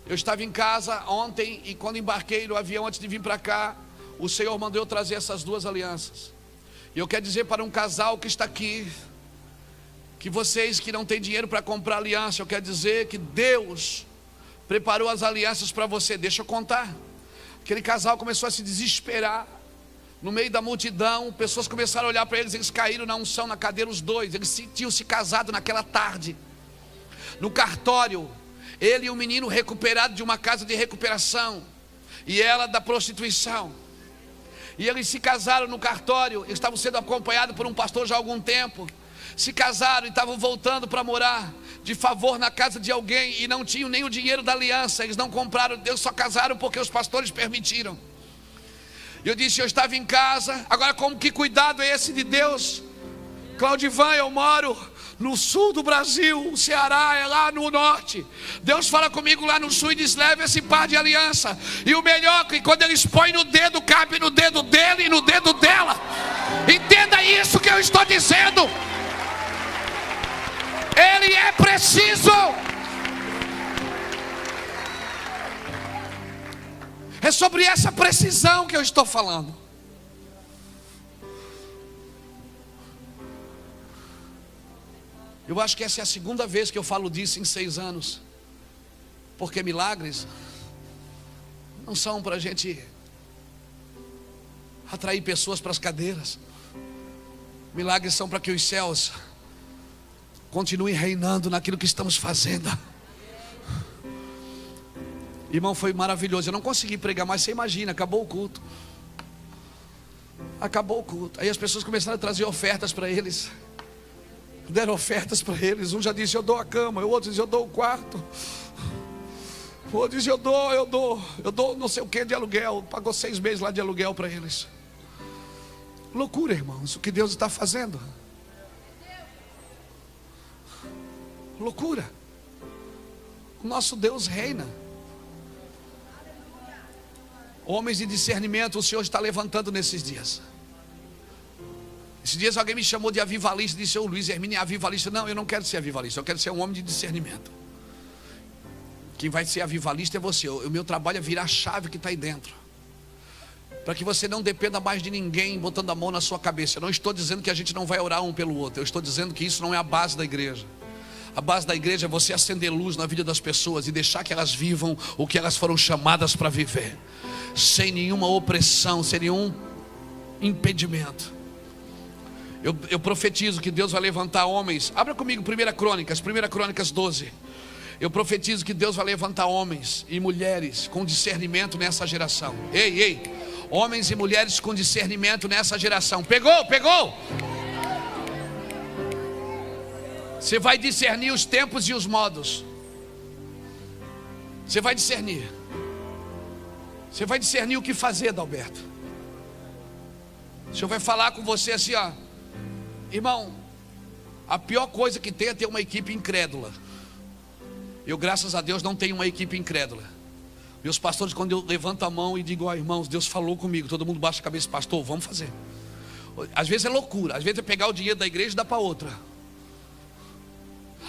Eu estava em casa ontem e quando embarquei no avião antes de vir para cá, o Senhor mandou eu trazer essas 2 alianças. E eu quero dizer para um casal que está aqui, que vocês que não têm dinheiro para comprar aliança, eu quero dizer que Deus preparou as alianças para você. Deixa eu contar. Aquele casal começou a se desesperar. No meio da multidão, pessoas começaram a olhar para eles. Eles caíram na unção, na cadeira os 2. Eles tinham se casado naquela tarde. No cartório, ele e o menino recuperado de uma casa de recuperação. E ela da prostituição. E eles se casaram no cartório. Eles estavam sendo acompanhados por um pastor já há algum tempo. Se casaram e estavam voltando para morar de favor na casa de alguém. E não tinham nem o dinheiro da aliança. Eles não compraram, Deus só casaram porque os pastores permitiram. Eu disse, eu estava em casa. Agora como que cuidado é esse de Deus? Claudivan, eu moro no sul do Brasil. O Ceará é lá no norte. Deus fala comigo lá no sul e diz, leve esse par de aliança. E o melhor, que quando eles põem no dedo, cabe no dedo dele e no dedo dela. Entenda isso que eu estou dizendo. Ele é preciso. É sobre essa precisão que eu estou falando. Eu acho que essa é a 2ª vez que eu falo disso em 6 anos. Porque milagres não são para a gente atrair pessoas para as cadeiras. Milagres são para que os céus continuem reinando naquilo que estamos fazendo. Irmão, foi maravilhoso. Eu não consegui pregar, mas você imagina, acabou o culto. Acabou o culto. Aí as pessoas começaram a trazer ofertas para eles. Deram ofertas para eles. Um já disse, eu dou a cama. O outro disse, eu dou o quarto. O outro disse, eu dou não sei o que de aluguel. Pagou 6 meses lá de aluguel para eles. Loucura, irmãos, o que Deus está fazendo. Loucura. O nosso Deus reina. Homens de discernimento o Senhor está levantando nesses dias. Esses dias alguém me chamou de avivalista. Disse, ô Luiz Hermínio é avivalista. Não, eu não quero ser avivalista. Eu quero ser um homem de discernimento. Quem vai ser avivalista é você. O meu trabalho é virar a chave que está aí dentro. Para que você não dependa mais de ninguém botando a mão na sua cabeça. Eu não estou dizendo que a gente não vai orar um pelo outro. Eu estou dizendo que isso não é a base da igreja. A base da igreja é você acender luz na vida das pessoas e deixar que elas vivam o que elas foram chamadas para viver, sem nenhuma opressão, sem nenhum impedimento. Eu profetizo que Deus vai levantar homens. Abra comigo 1 Crônicas 12. Eu profetizo que Deus vai levantar homens e mulheres com discernimento nessa geração. Ei, homens e mulheres com discernimento nessa geração. Pegou? Você vai discernir os tempos e os modos. Você vai discernir. Você vai discernir o que fazer, Adalberto. O Senhor vai falar com você assim, ó. Irmão, a pior coisa que tem é ter uma equipe incrédula. Eu, graças a Deus, não tenho uma equipe incrédula. Meus pastores, quando eu levanto a mão e digo, ó, irmãos, Deus falou comigo, todo mundo baixa a cabeça, pastor, vamos fazer. Às vezes é loucura, às vezes é pegar o dinheiro da igreja e dar para outra.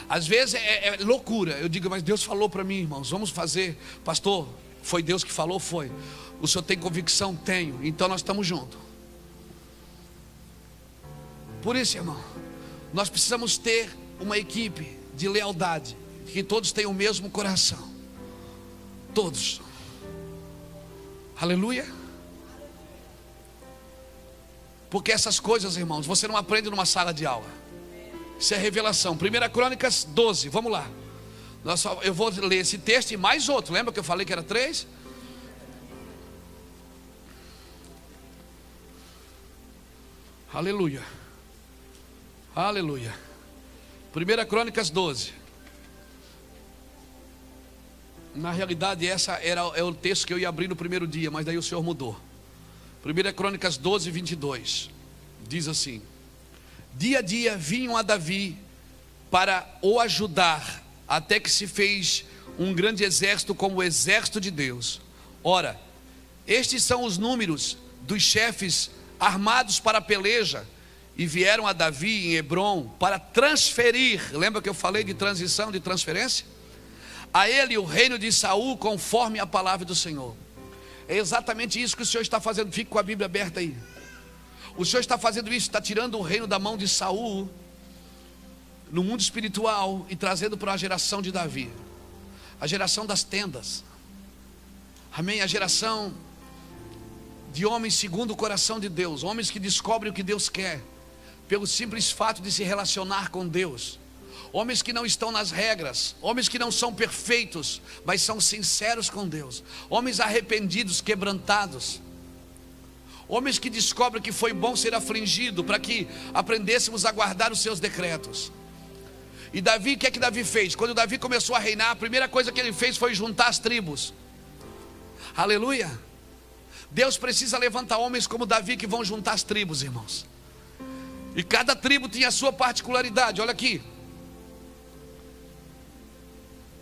Às vezes é loucura. Eu digo, mas Deus falou para mim, irmãos, vamos fazer. Pastor, foi Deus que falou? Foi. O senhor tem convicção? Tenho. Então nós estamos juntos. Por isso, irmão, nós precisamos ter uma equipe de lealdade, que todos tenham o mesmo coração. Todos. Aleluia. Porque essas coisas, irmãos, você não aprende numa sala de aula. Isso é revelação. 1 Crônicas 12, vamos lá. Eu vou ler esse texto e mais outro. Lembra que eu falei que era 3? Aleluia. 1 Crônicas 12. Na realidade é o texto que eu ia abrir no primeiro dia, mas daí o Senhor mudou. 1 Crônicas 12, 22. Diz assim: dia a dia vinham a Davi para o ajudar, até que se fez um grande exército como o exército de Deus. Ora, estes são os números dos chefes armados para a peleja, e vieram a Davi em Hebrom para transferir. Lembra que eu falei de transição, de transferência? A ele o reino de Saul, conforme a palavra do Senhor. É exatamente isso que o Senhor está fazendo. Fique com a Bíblia aberta aí. O Senhor está fazendo isso, está tirando o reino da mão de Saul no mundo espiritual e trazendo para a geração de Davi, a geração das tendas. Amém? A geração de homens segundo o coração de Deus, homens que descobrem o que Deus quer pelo simples fato de se relacionar com Deus. Homens que não estão nas regras, homens que não são perfeitos, mas são sinceros com Deus. Homens arrependidos, quebrantados. Homens que descobrem que foi bom ser afligido, para que aprendêssemos a guardar os seus decretos. E Davi, o que é que Davi fez? Quando Davi começou a reinar, a primeira coisa que ele fez foi juntar as tribos. Aleluia. Deus precisa levantar homens como Davi, que vão juntar as tribos, irmãos. E cada tribo tinha a sua particularidade. Olha aqui,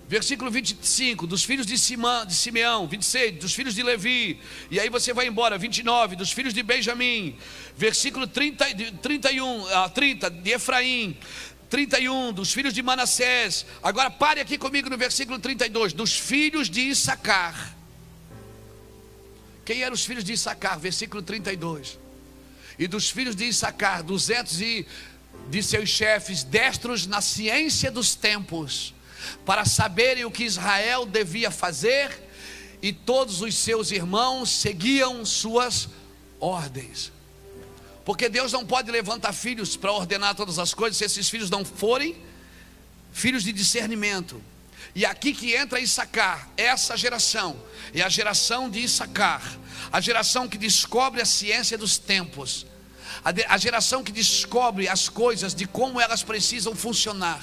versículo 25, dos filhos de Simeão. 26, dos filhos de Levi. E aí você vai embora. 29, dos filhos de Benjamim. Versículo 30, de Efraim. 31, dos filhos de Manassés. Agora pare aqui comigo no versículo 32, dos filhos de Issacar. Quem eram os filhos de Issacar? Versículo 32. E dos filhos de Issacar, 200 de seus chefes, destros na ciência dos tempos, para saberem o que Israel devia fazer, e todos os seus irmãos seguiam suas ordens. Porque Deus não pode levantar filhos para ordenar todas as coisas se esses filhos não forem filhos de discernimento. E aqui que entra Issacar. Essa geração é a geração de Issacar, a geração que descobre a ciência dos tempos, a geração que descobre as coisas de como elas precisam funcionar.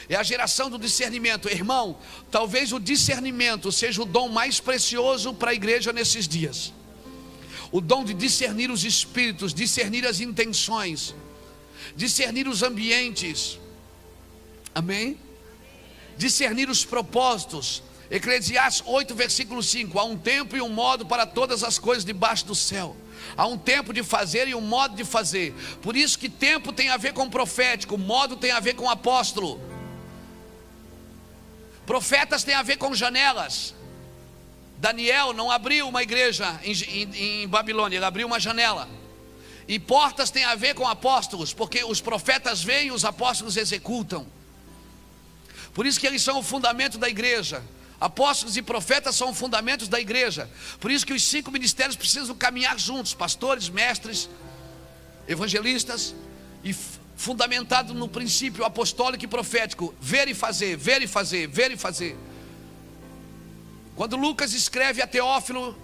É a geração do discernimento. Irmão, talvez o discernimento seja o dom mais precioso para a igreja nesses dias. O dom de discernir os espíritos, discernir as intenções, discernir os ambientes. Amém? Discernir os propósitos. Eclesiastes 8, versículo 5. Há um tempo e um modo para todas as coisas debaixo do céu. Há um tempo de fazer e um modo de fazer. Por isso que tempo tem a ver com profético, modo tem a ver com apóstolo. Profetas tem a ver com janelas. Daniel não abriu uma igreja em Babilônia, ele abriu uma janela. E portas tem a ver com apóstolos, porque os profetas vêm e os apóstolos executam. Por isso que eles são o fundamento da igreja. Apóstolos e profetas são fundamentos da igreja. Por isso que os 5 ministérios precisam caminhar juntos: pastores, mestres, evangelistas, e fundamentado no princípio apostólico e profético: ver e fazer, ver e fazer, ver e fazer. Quando Lucas escreve a Teófilo,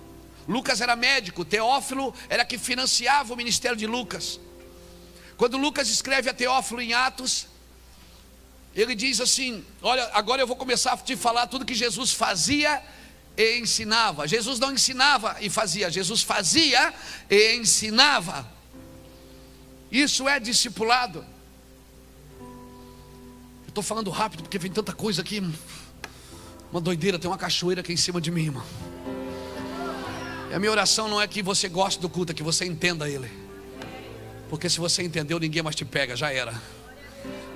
Lucas era médico, Teófilo era que financiava o ministério de Lucas. Quando Lucas escreve a Teófilo em Atos, ele diz assim: olha, agora eu vou começar a te falar tudo que Jesus fazia e ensinava. Jesus não ensinava e fazia, Jesus fazia e ensinava. Isso é discipulado. Eu estou falando rápido porque vem tanta coisa aqui. Uma doideira, tem uma cachoeira aqui em cima de mim, irmão. E a minha oração não é que você goste do culto, é que você entenda ele. Porque se você entendeu, ninguém mais te pega, já era.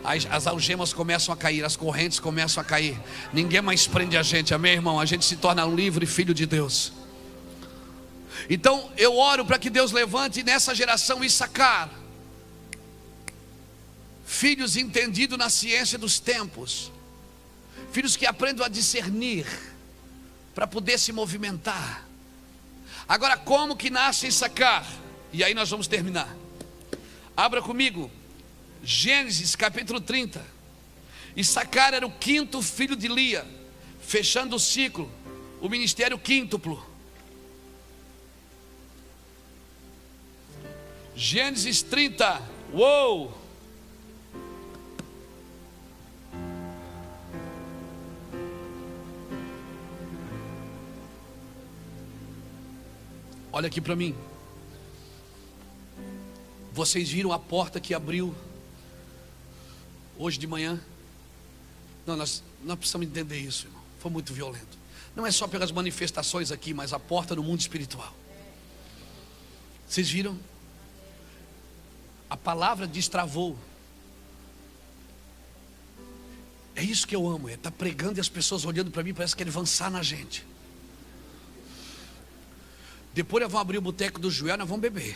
As algemas começam a cair, as correntes começam a cair. Ninguém mais prende a gente, amém, irmão? A gente se torna um livre filho de Deus. Então eu oro para que Deus levante nessa geração Issacar filhos entendidos na ciência dos tempos, filhos que aprendam a discernir para poder se movimentar. Agora, como que nasce Issacar? E aí nós vamos terminar. Abra comigo Gênesis capítulo 30. Issacar era o 5º filho de Lia, fechando o ciclo, o ministério quíntuplo. Gênesis 30. Uou! Olha aqui para mim. Vocês viram a porta que abriu hoje de manhã? Não, nós precisamos entender isso, irmão. Foi muito violento. Não é só pelas manifestações aqui, mas a porta no mundo espiritual. Vocês viram? A palavra destravou. É isso que eu amo, é estar pregando e as pessoas olhando para mim, parece que querem avançar na gente. Depois nós vamos abrir o boteco do Joel, nós vamos beber.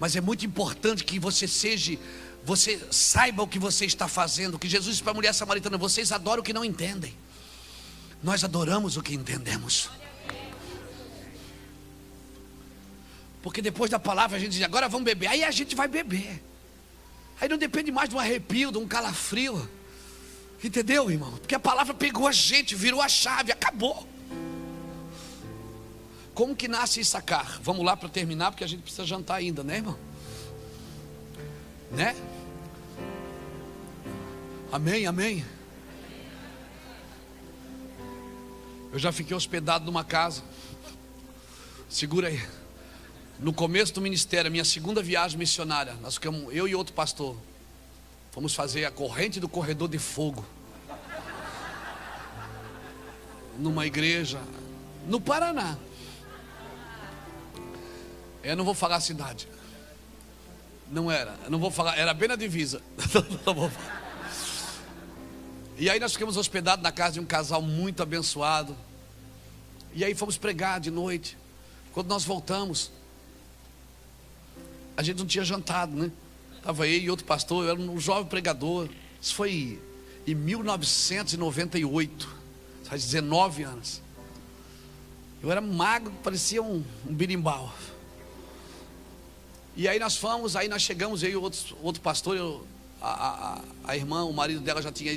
Mas é muito importante que você saiba o que você está fazendo. Que Jesus disse para a mulher samaritana: vocês adoram o que não entendem, nós adoramos o que entendemos. Porque depois da palavra a gente diz: agora vamos beber. Aí a gente vai beber. Aí não depende mais de um arrepio, de um calafrio. Entendeu, irmão? Porque a palavra pegou a gente, virou a chave, acabou. Como que nasce Issacar? Vamos lá para terminar, porque a gente precisa jantar ainda, né, irmão? Né? Amém, amém. Eu já fiquei hospedado numa casa. Segura aí. No começo do ministério, a minha segunda viagem missionária, nós ficamos, eu e outro pastor, fomos fazer a corrente do corredor de fogo numa igreja no Paraná. Eu não vou falar a cidade. Não era, eu não vou falar, era bem na divisa. Não vou falar. E aí nós ficamos hospedados na casa de um casal muito abençoado. E aí fomos pregar de noite. Quando nós voltamos, a gente não tinha jantado, né? Estava eu e outro pastor, eu era um jovem pregador. Isso foi em 1998, faz 19 anos. Eu era magro, parecia um birimbau. E aí nós fomos, aí nós chegamos, eu e outro pastor, a irmã, o marido dela já tinha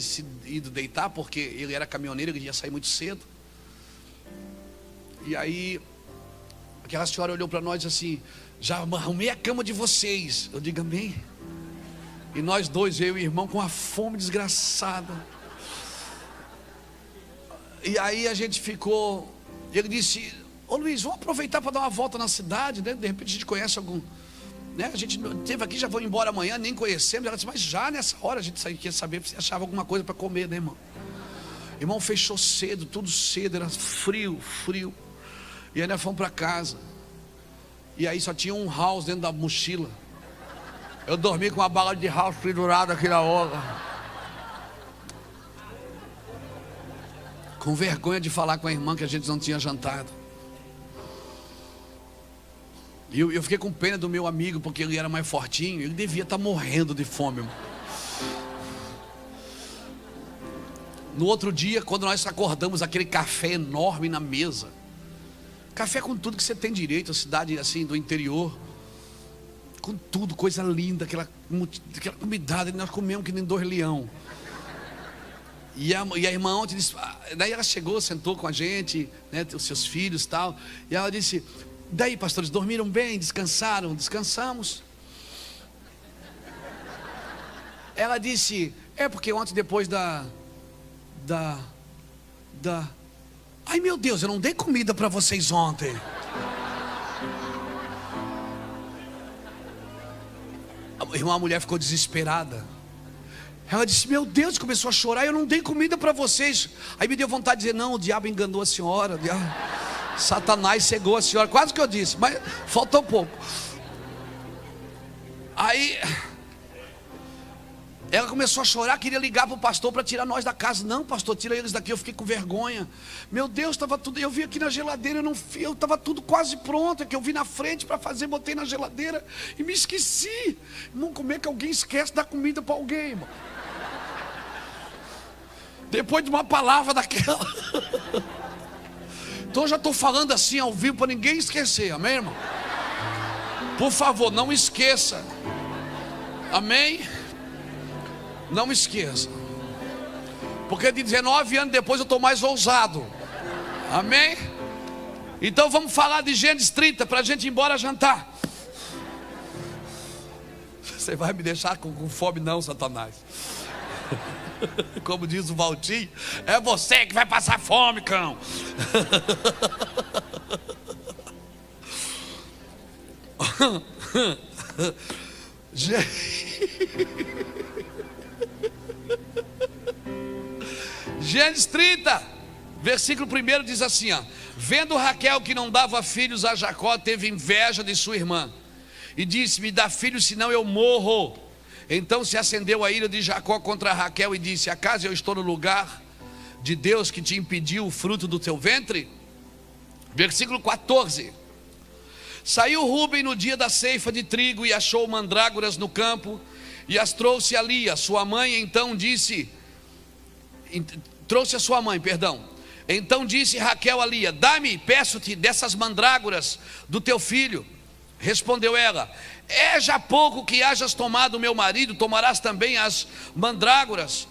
ido deitar, porque ele era caminhoneiro, ele ia sair muito cedo. E aí aquela senhora olhou para nós e disse assim: já arrumei a cama de vocês. Eu digo amém. E nós dois, eu e o irmão, com uma fome desgraçada. E aí a gente ficou. Ele disse: ô Luiz, vamos aproveitar para dar uma volta na cidade, né? De repente a gente conhece algum, né? A gente esteve aqui, já vou embora amanhã, nem conhecemos. Ela disse: mas já nessa hora a gente queria saber se achava alguma coisa para comer, né, irmão? Irmão, fechou cedo, tudo cedo, era frio. E aí nós fomos para casa. E aí só tinha um house dentro da mochila. Eu dormi com uma bala de house pendurada aqui na hora, com vergonha de falar com a irmã que a gente não tinha jantado. E eu fiquei com pena do meu amigo, porque ele era mais fortinho. Ele devia estar morrendo de fome, irmão. No outro dia, quando nós acordamos, aquele café enorme na mesa. Café com tudo que você tem direito, a cidade assim do interior. Com tudo, coisa linda, aquela comidade, nós comemos que nem 2 leão. E a irmã ontem disse, daí ela chegou, sentou com a gente, né, os seus filhos e tal. E ela disse, daí pastores, dormiram bem, descansaram? Descansamos. Ela disse, porque ontem depois ai meu Deus, eu não dei comida para vocês ontem. A mulher ficou desesperada. Ela disse, meu Deus, começou a chorar, eu não dei comida para vocês. Aí me deu vontade de dizer, não, o diabo enganou a senhora, Satanás cegou a senhora. Quase que eu disse, mas faltou pouco. Aí ela começou a chorar, queria ligar para o pastor para tirar nós da casa. Não, pastor, tira eles daqui. Eu fiquei com vergonha. Meu Deus, estava tudo. Eu vi aqui na geladeira, eu estava tudo quase pronto. É que eu vi na frente para fazer, botei na geladeira e me esqueci. Irmão, como é que alguém esquece de dar comida para alguém, irmão? Depois de uma palavra daquela. Então eu já estou falando assim ao vivo para ninguém esquecer, amém, irmão? Por favor, não esqueça. Amém? Não esqueça. Porque de 19 anos depois eu estou mais ousado. Amém? Então vamos falar de Gênesis 30 para a gente ir embora jantar. Você vai me deixar com fome não, Satanás. Como diz o Valtinho, é você que vai passar fome, cão. Gênesis 30, versículo 1 diz assim, vendo Raquel que não dava filhos a Jacó, teve inveja de sua irmã e disse, me dá filhos, senão eu morro. Então se acendeu a ira de Jacó contra Raquel e disse, acaso eu estou no lugar de Deus que te impediu o fruto do teu ventre? Versículo 14. Saiu Rúben no dia da ceifa de trigo e achou mandrágoras no campo e as trouxe a Lia, sua mãe. Então disse, trouxe a sua mãe, perdão. Então disse Raquel a Lia, dá-me, peço-te, dessas mandrágoras do teu filho. Respondeu ela, é já pouco que hajas tomado o meu marido, tomarás também as mandrágoras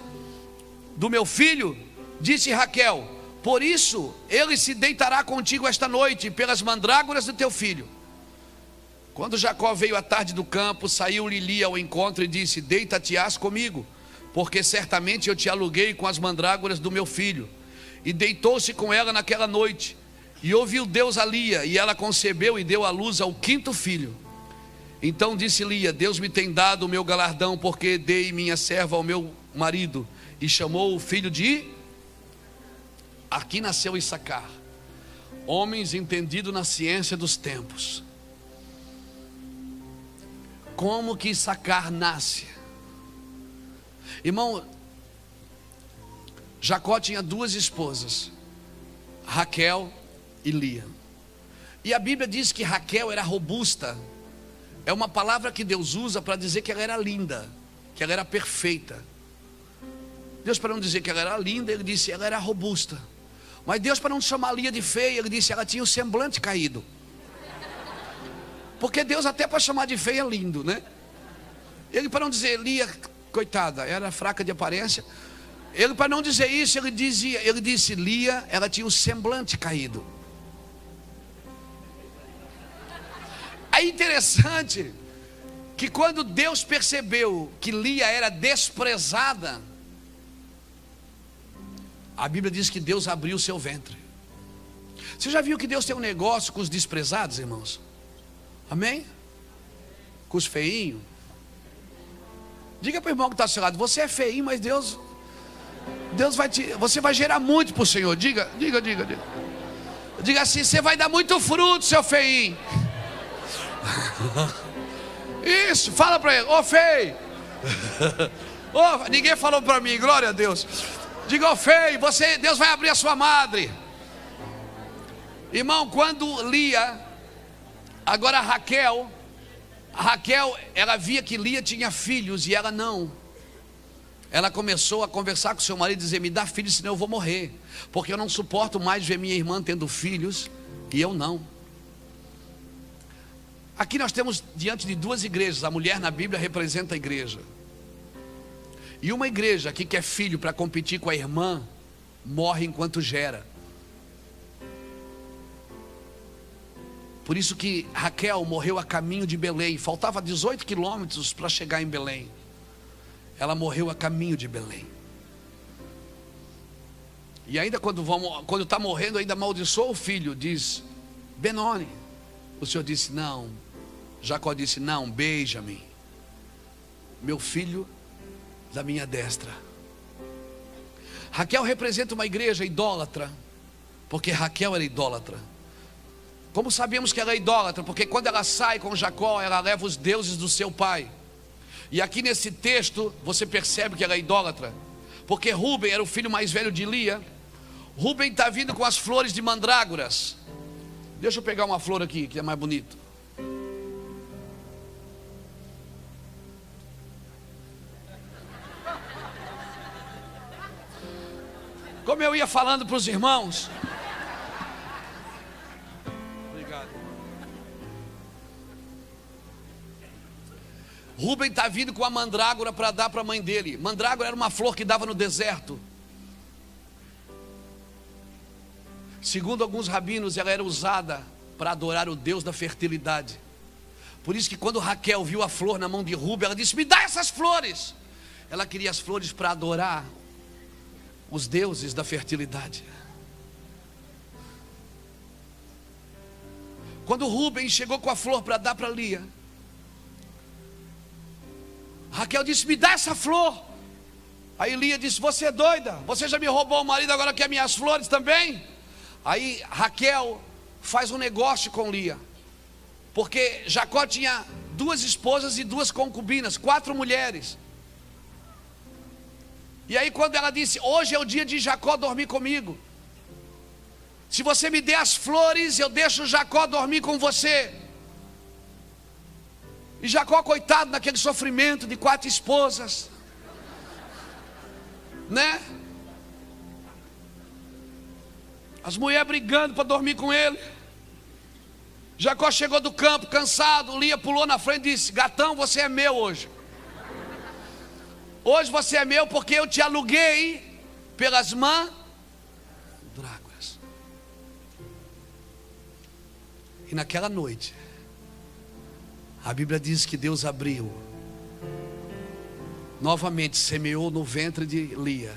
do meu filho? Disse Raquel, por isso ele se deitará contigo esta noite, pelas mandrágoras do teu filho. Quando Jacó veio à tarde do campo, saiu-lhe Lia ao encontro e disse, deita-te-ás comigo, porque certamente eu te aluguei com as mandrágoras do meu filho. E deitou-se com ela naquela noite. E ouviu Deus a Lia, e ela concebeu e deu à luz ao 5º filho. Então disse Lia, Deus me tem dado o meu galardão, porque dei minha serva ao meu marido. E chamou o filho de... Aqui nasceu Issacar, homens entendidos na ciência dos tempos. Como que Issacar nasce? Irmão, Jacó tinha 2 esposas, Raquel e Lia. E a Bíblia diz que Raquel era robusta. É uma palavra que Deus usa para dizer que ela era linda, que ela era perfeita. Deus, para não dizer que ela era linda, ele disse ela era robusta. Mas Deus, para não chamar Lia de feia, ele disse ela tinha o semblante caído. Porque Deus até para chamar de feia é lindo, né? Ele, para não dizer Lia, coitada, era fraca de aparência. Ele, para não dizer isso, ele disse Lia, ela tinha o semblante caído. É interessante que quando Deus percebeu que Lia era desprezada, a Bíblia diz que Deus abriu o seu ventre. Você já viu que Deus tem um negócio com os desprezados, irmãos? Amém? Com os feinhos. Diga para o irmão que está ao seu lado, você é feinho, mas Deus vai você vai gerar muito para o Senhor. Diga assim, você vai dar muito fruto, seu feinho. Isso, fala para ele, ô feio. Ninguém falou para mim, glória a Deus. Diga, ô feio, Deus vai abrir a sua madre. Irmão, quando Lia Agora Raquel, ela via que Lia tinha filhos e ela não. Ela começou a conversar com seu marido e dizer: me dá filhos, senão eu vou morrer, porque eu não suporto mais ver minha irmã tendo filhos e eu não. Aqui nós temos diante de duas igrejas. A mulher na Bíblia representa a igreja. E uma igreja que quer filho para competir com a irmã, morre enquanto gera. Por isso que Raquel morreu a caminho de Belém. Faltava 18 quilômetros para chegar em Belém. Ela morreu a caminho de Belém. E ainda quando está morrendo, ainda amaldiçoou o filho. Diz: Benoni. O Senhor disse: não. Jacó disse: não, Benjamim, meu filho da minha destra. Raquel representa uma igreja idólatra, porque Raquel era idólatra. Como sabemos que ela é idólatra? Porque quando ela sai com Jacó, ela leva os deuses do seu pai. E aqui nesse texto você percebe que ela é idólatra, porque Rúben era o filho mais velho de Lia. Rúben está vindo com as flores de mandrágoras. Deixa eu pegar uma flor aqui que é mais bonito. Como eu ia falando para os irmãos. Obrigado. Rúben está vindo com a mandrágora para dar para a mãe dele. Mandrágora era uma flor que dava no deserto. Segundo alguns rabinos, ela era usada para adorar o Deus da fertilidade. Por isso que quando Raquel viu a flor na mão de Rúben, ela disse: me dá essas flores. Ela queria as flores para adorar os deuses da fertilidade. Quando Rúben chegou com a flor para dar para Lia, Raquel disse: me dá essa flor. Aí Lia disse: você é doida? Você já me roubou o marido, agora quer minhas flores também? Aí Raquel faz um negócio com Lia, porque Jacó tinha 2 esposas e 2 concubinas, 4 mulheres. E aí quando ela disse: hoje é o dia de Jacó dormir comigo, se você me der as flores, eu deixo Jacó dormir com você. E Jacó, coitado, naquele sofrimento de 4 esposas, né? As mulheres brigando para dormir com ele. Jacó chegou do campo cansado. Lia pulou na frente e disse: gatão, você é meu hoje. Hoje você é meu porque eu te aluguei pelas mandrágoras. E naquela noite, a Bíblia diz que Deus abriu, novamente semeou no ventre de Lia,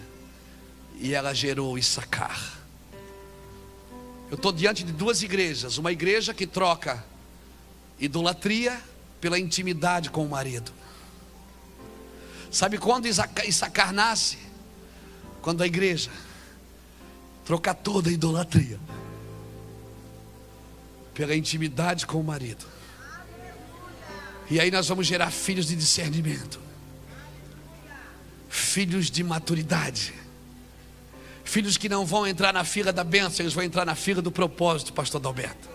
e ela gerou Issacar. Eu estou diante de 2 igrejas. Uma igreja que troca idolatria pela intimidade com o marido. Sabe quando Issacar nasce? Quando a igreja troca toda a idolatria pela intimidade com o marido. E aí nós vamos gerar filhos de discernimento, filhos de maturidade, filhos que não vão entrar na fila da bênção, eles vão entrar na fila do propósito, pastor Adalberto.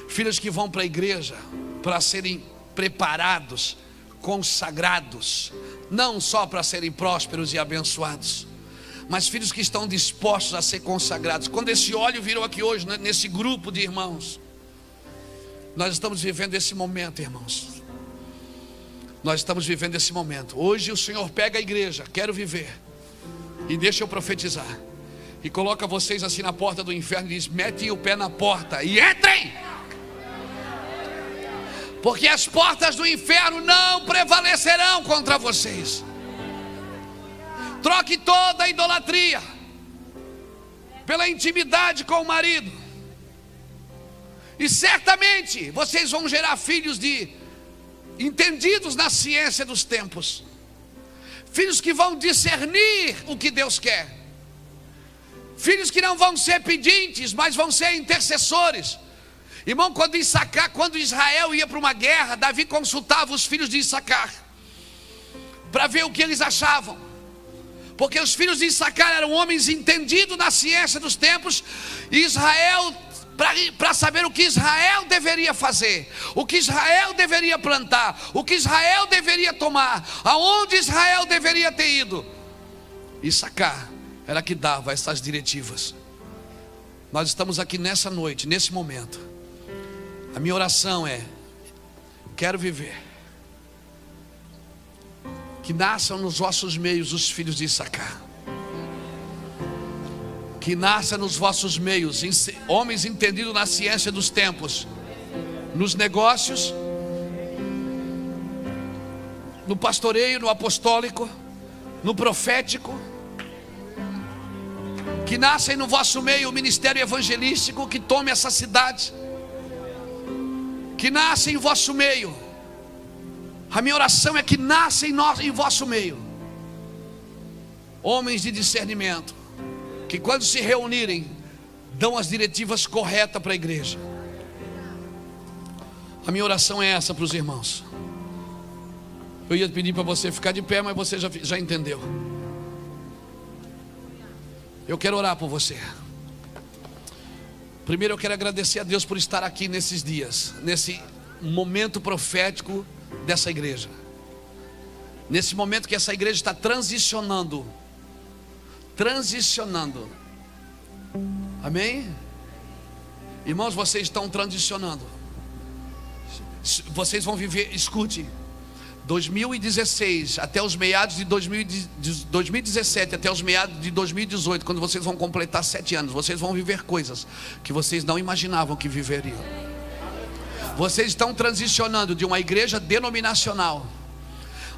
Filhos que vão para a igreja para serem preparados, consagrados, não só para serem prósperos e abençoados, mas filhos que estão dispostos a ser consagrados. Quando esse óleo virou aqui hoje, nesse grupo de irmãos, nós estamos vivendo esse momento, irmãos. Nós estamos vivendo esse momento. Hoje o Senhor pega a igreja, quero viver, e deixa eu profetizar, e coloca vocês assim na porta do inferno e diz: metem o pé na porta e entrem, porque as portas do inferno não prevalecerão contra vocês. Troque toda a idolatria pela intimidade com o marido, e certamente vocês vão gerar filhos entendidos na ciência dos tempos, filhos que vão discernir o que Deus quer, filhos que não vão ser pedintes, mas vão ser intercessores. Irmão, quando Israel ia para uma guerra, Davi consultava os filhos de Issacar para ver o que eles achavam, porque os filhos de Issacar eram homens entendidos na ciência dos tempos, e Israel para saber o que Israel deveria fazer, o que Israel deveria plantar, o que Israel deveria tomar, aonde Israel deveria ter ido. Issacar era que dava essas diretivas. Nós estamos aqui nessa noite, nesse momento. A minha oração é: quero viver, que nasçam nos vossos meios os filhos de Issacar, que nasça nos vossos meios homens entendidos na ciência dos tempos, nos negócios, no pastoreio, no apostólico, no profético. Que nasça no vosso meio o ministério evangelístico que tome essa cidade. Que nasça em vosso meio. A minha oração é que nasça em vosso meio homens de discernimento, que quando se reunirem dão as diretivas corretas para a igreja. A minha oração é essa para os irmãos. Eu ia pedir para você ficar de pé, mas você já entendeu. Eu quero orar por você. Primeiro eu quero agradecer a Deus por estar aqui nesses dias, nesse momento profético dessa igreja, nesse momento que essa igreja está transicionando. Amém? Irmãos, vocês estão transicionando. Vocês vão viver, escute, 2016 até os meados de 2017 até os meados de 2018, quando vocês vão completar 7 anos, vocês vão viver coisas que vocês não imaginavam que viveriam. Vocês estão transicionando de uma igreja denominacional.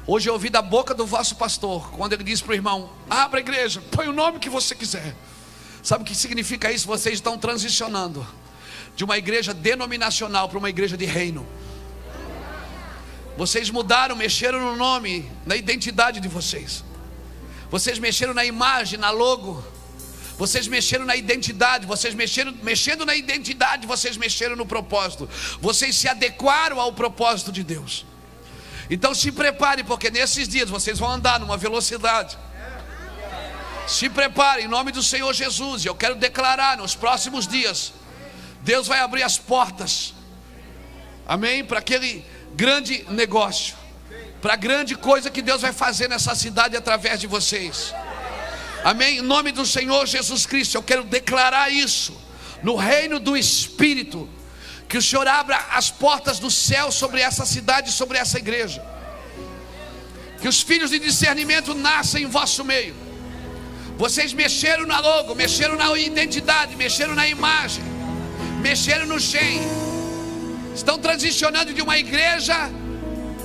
Hoje eu ouvi da boca do vosso pastor, quando ele disse para o irmão: abra a igreja, põe o nome que você quiser. Sabe o que significa isso? Vocês estão transicionando de uma igreja denominacional para uma igreja de reino. Vocês mudaram, mexeram no nome, na identidade de vocês. Vocês mexeram na imagem, na logo. Vocês mexeram na identidade. Vocês mexendo na identidade, vocês mexeram no propósito. Vocês se adequaram ao propósito de Deus. Então se prepare, porque nesses dias vocês vão andar numa velocidade. Se prepare em nome do Senhor Jesus. E eu quero declarar, nos próximos dias Deus vai abrir as portas, amém, para aquele grande negócio, para a grande coisa que Deus vai fazer nessa cidade através de vocês. Amém? Em nome do Senhor Jesus Cristo, eu quero declarar isso no reino do Espírito, que o Senhor abra as portas do céu sobre essa cidade, sobre essa igreja. Que os filhos de discernimento nasçam em vosso meio. Vocês mexeram na logo, mexeram na identidade, mexeram na imagem, mexeram no gene. Estão transicionando de uma igreja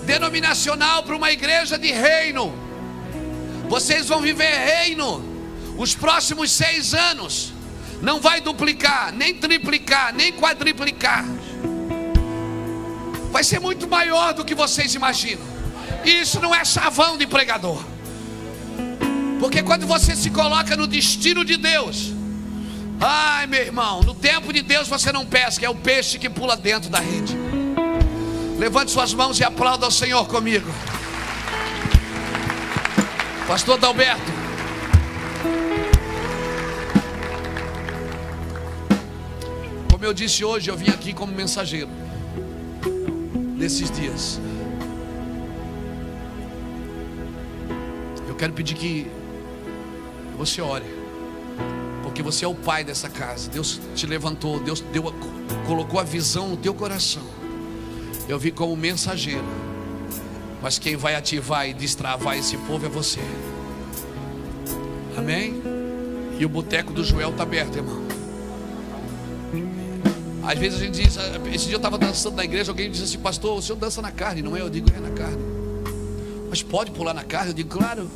denominacional para uma igreja de reino. Vocês vão viver reino os próximos 6 anos. Não vai duplicar, nem triplicar, nem quadriplicar. Vai ser muito maior do que vocês imaginam. E isso não é chavão de pregador. Porque quando você se coloca no destino de Deus, ai meu irmão, no tempo de Deus você não pesca, é o peixe que pula dentro da rede. Levante suas mãos e aplauda ao Senhor comigo. Pastor Dalberto. Como eu disse hoje, eu vim aqui como mensageiro nesses dias. Eu quero pedir que você ore, porque você é o pai dessa casa. Deus te levantou, Deus colocou a visão no teu coração. Eu vim como mensageiro, mas quem vai ativar e destravar esse povo é você. Amém? E o boteco do Joel está aberto, irmão. Às vezes a gente diz, esse dia eu estava dançando na igreja, alguém disse assim: pastor, o senhor dança na carne, não é? Eu digo, é na carne. Mas pode pular na carne? Eu digo, claro.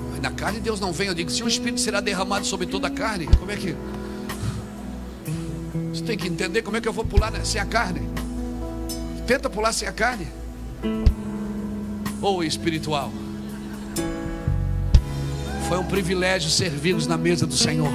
Mas na carne Deus não vem. Eu digo, se o Espírito será derramado sobre toda a carne, como é que... Você tem que entender como é que eu vou pular sem a carne. Tenta pular sem a carne. Ou espiritual. Foi um privilégio servi-los na mesa do Senhor.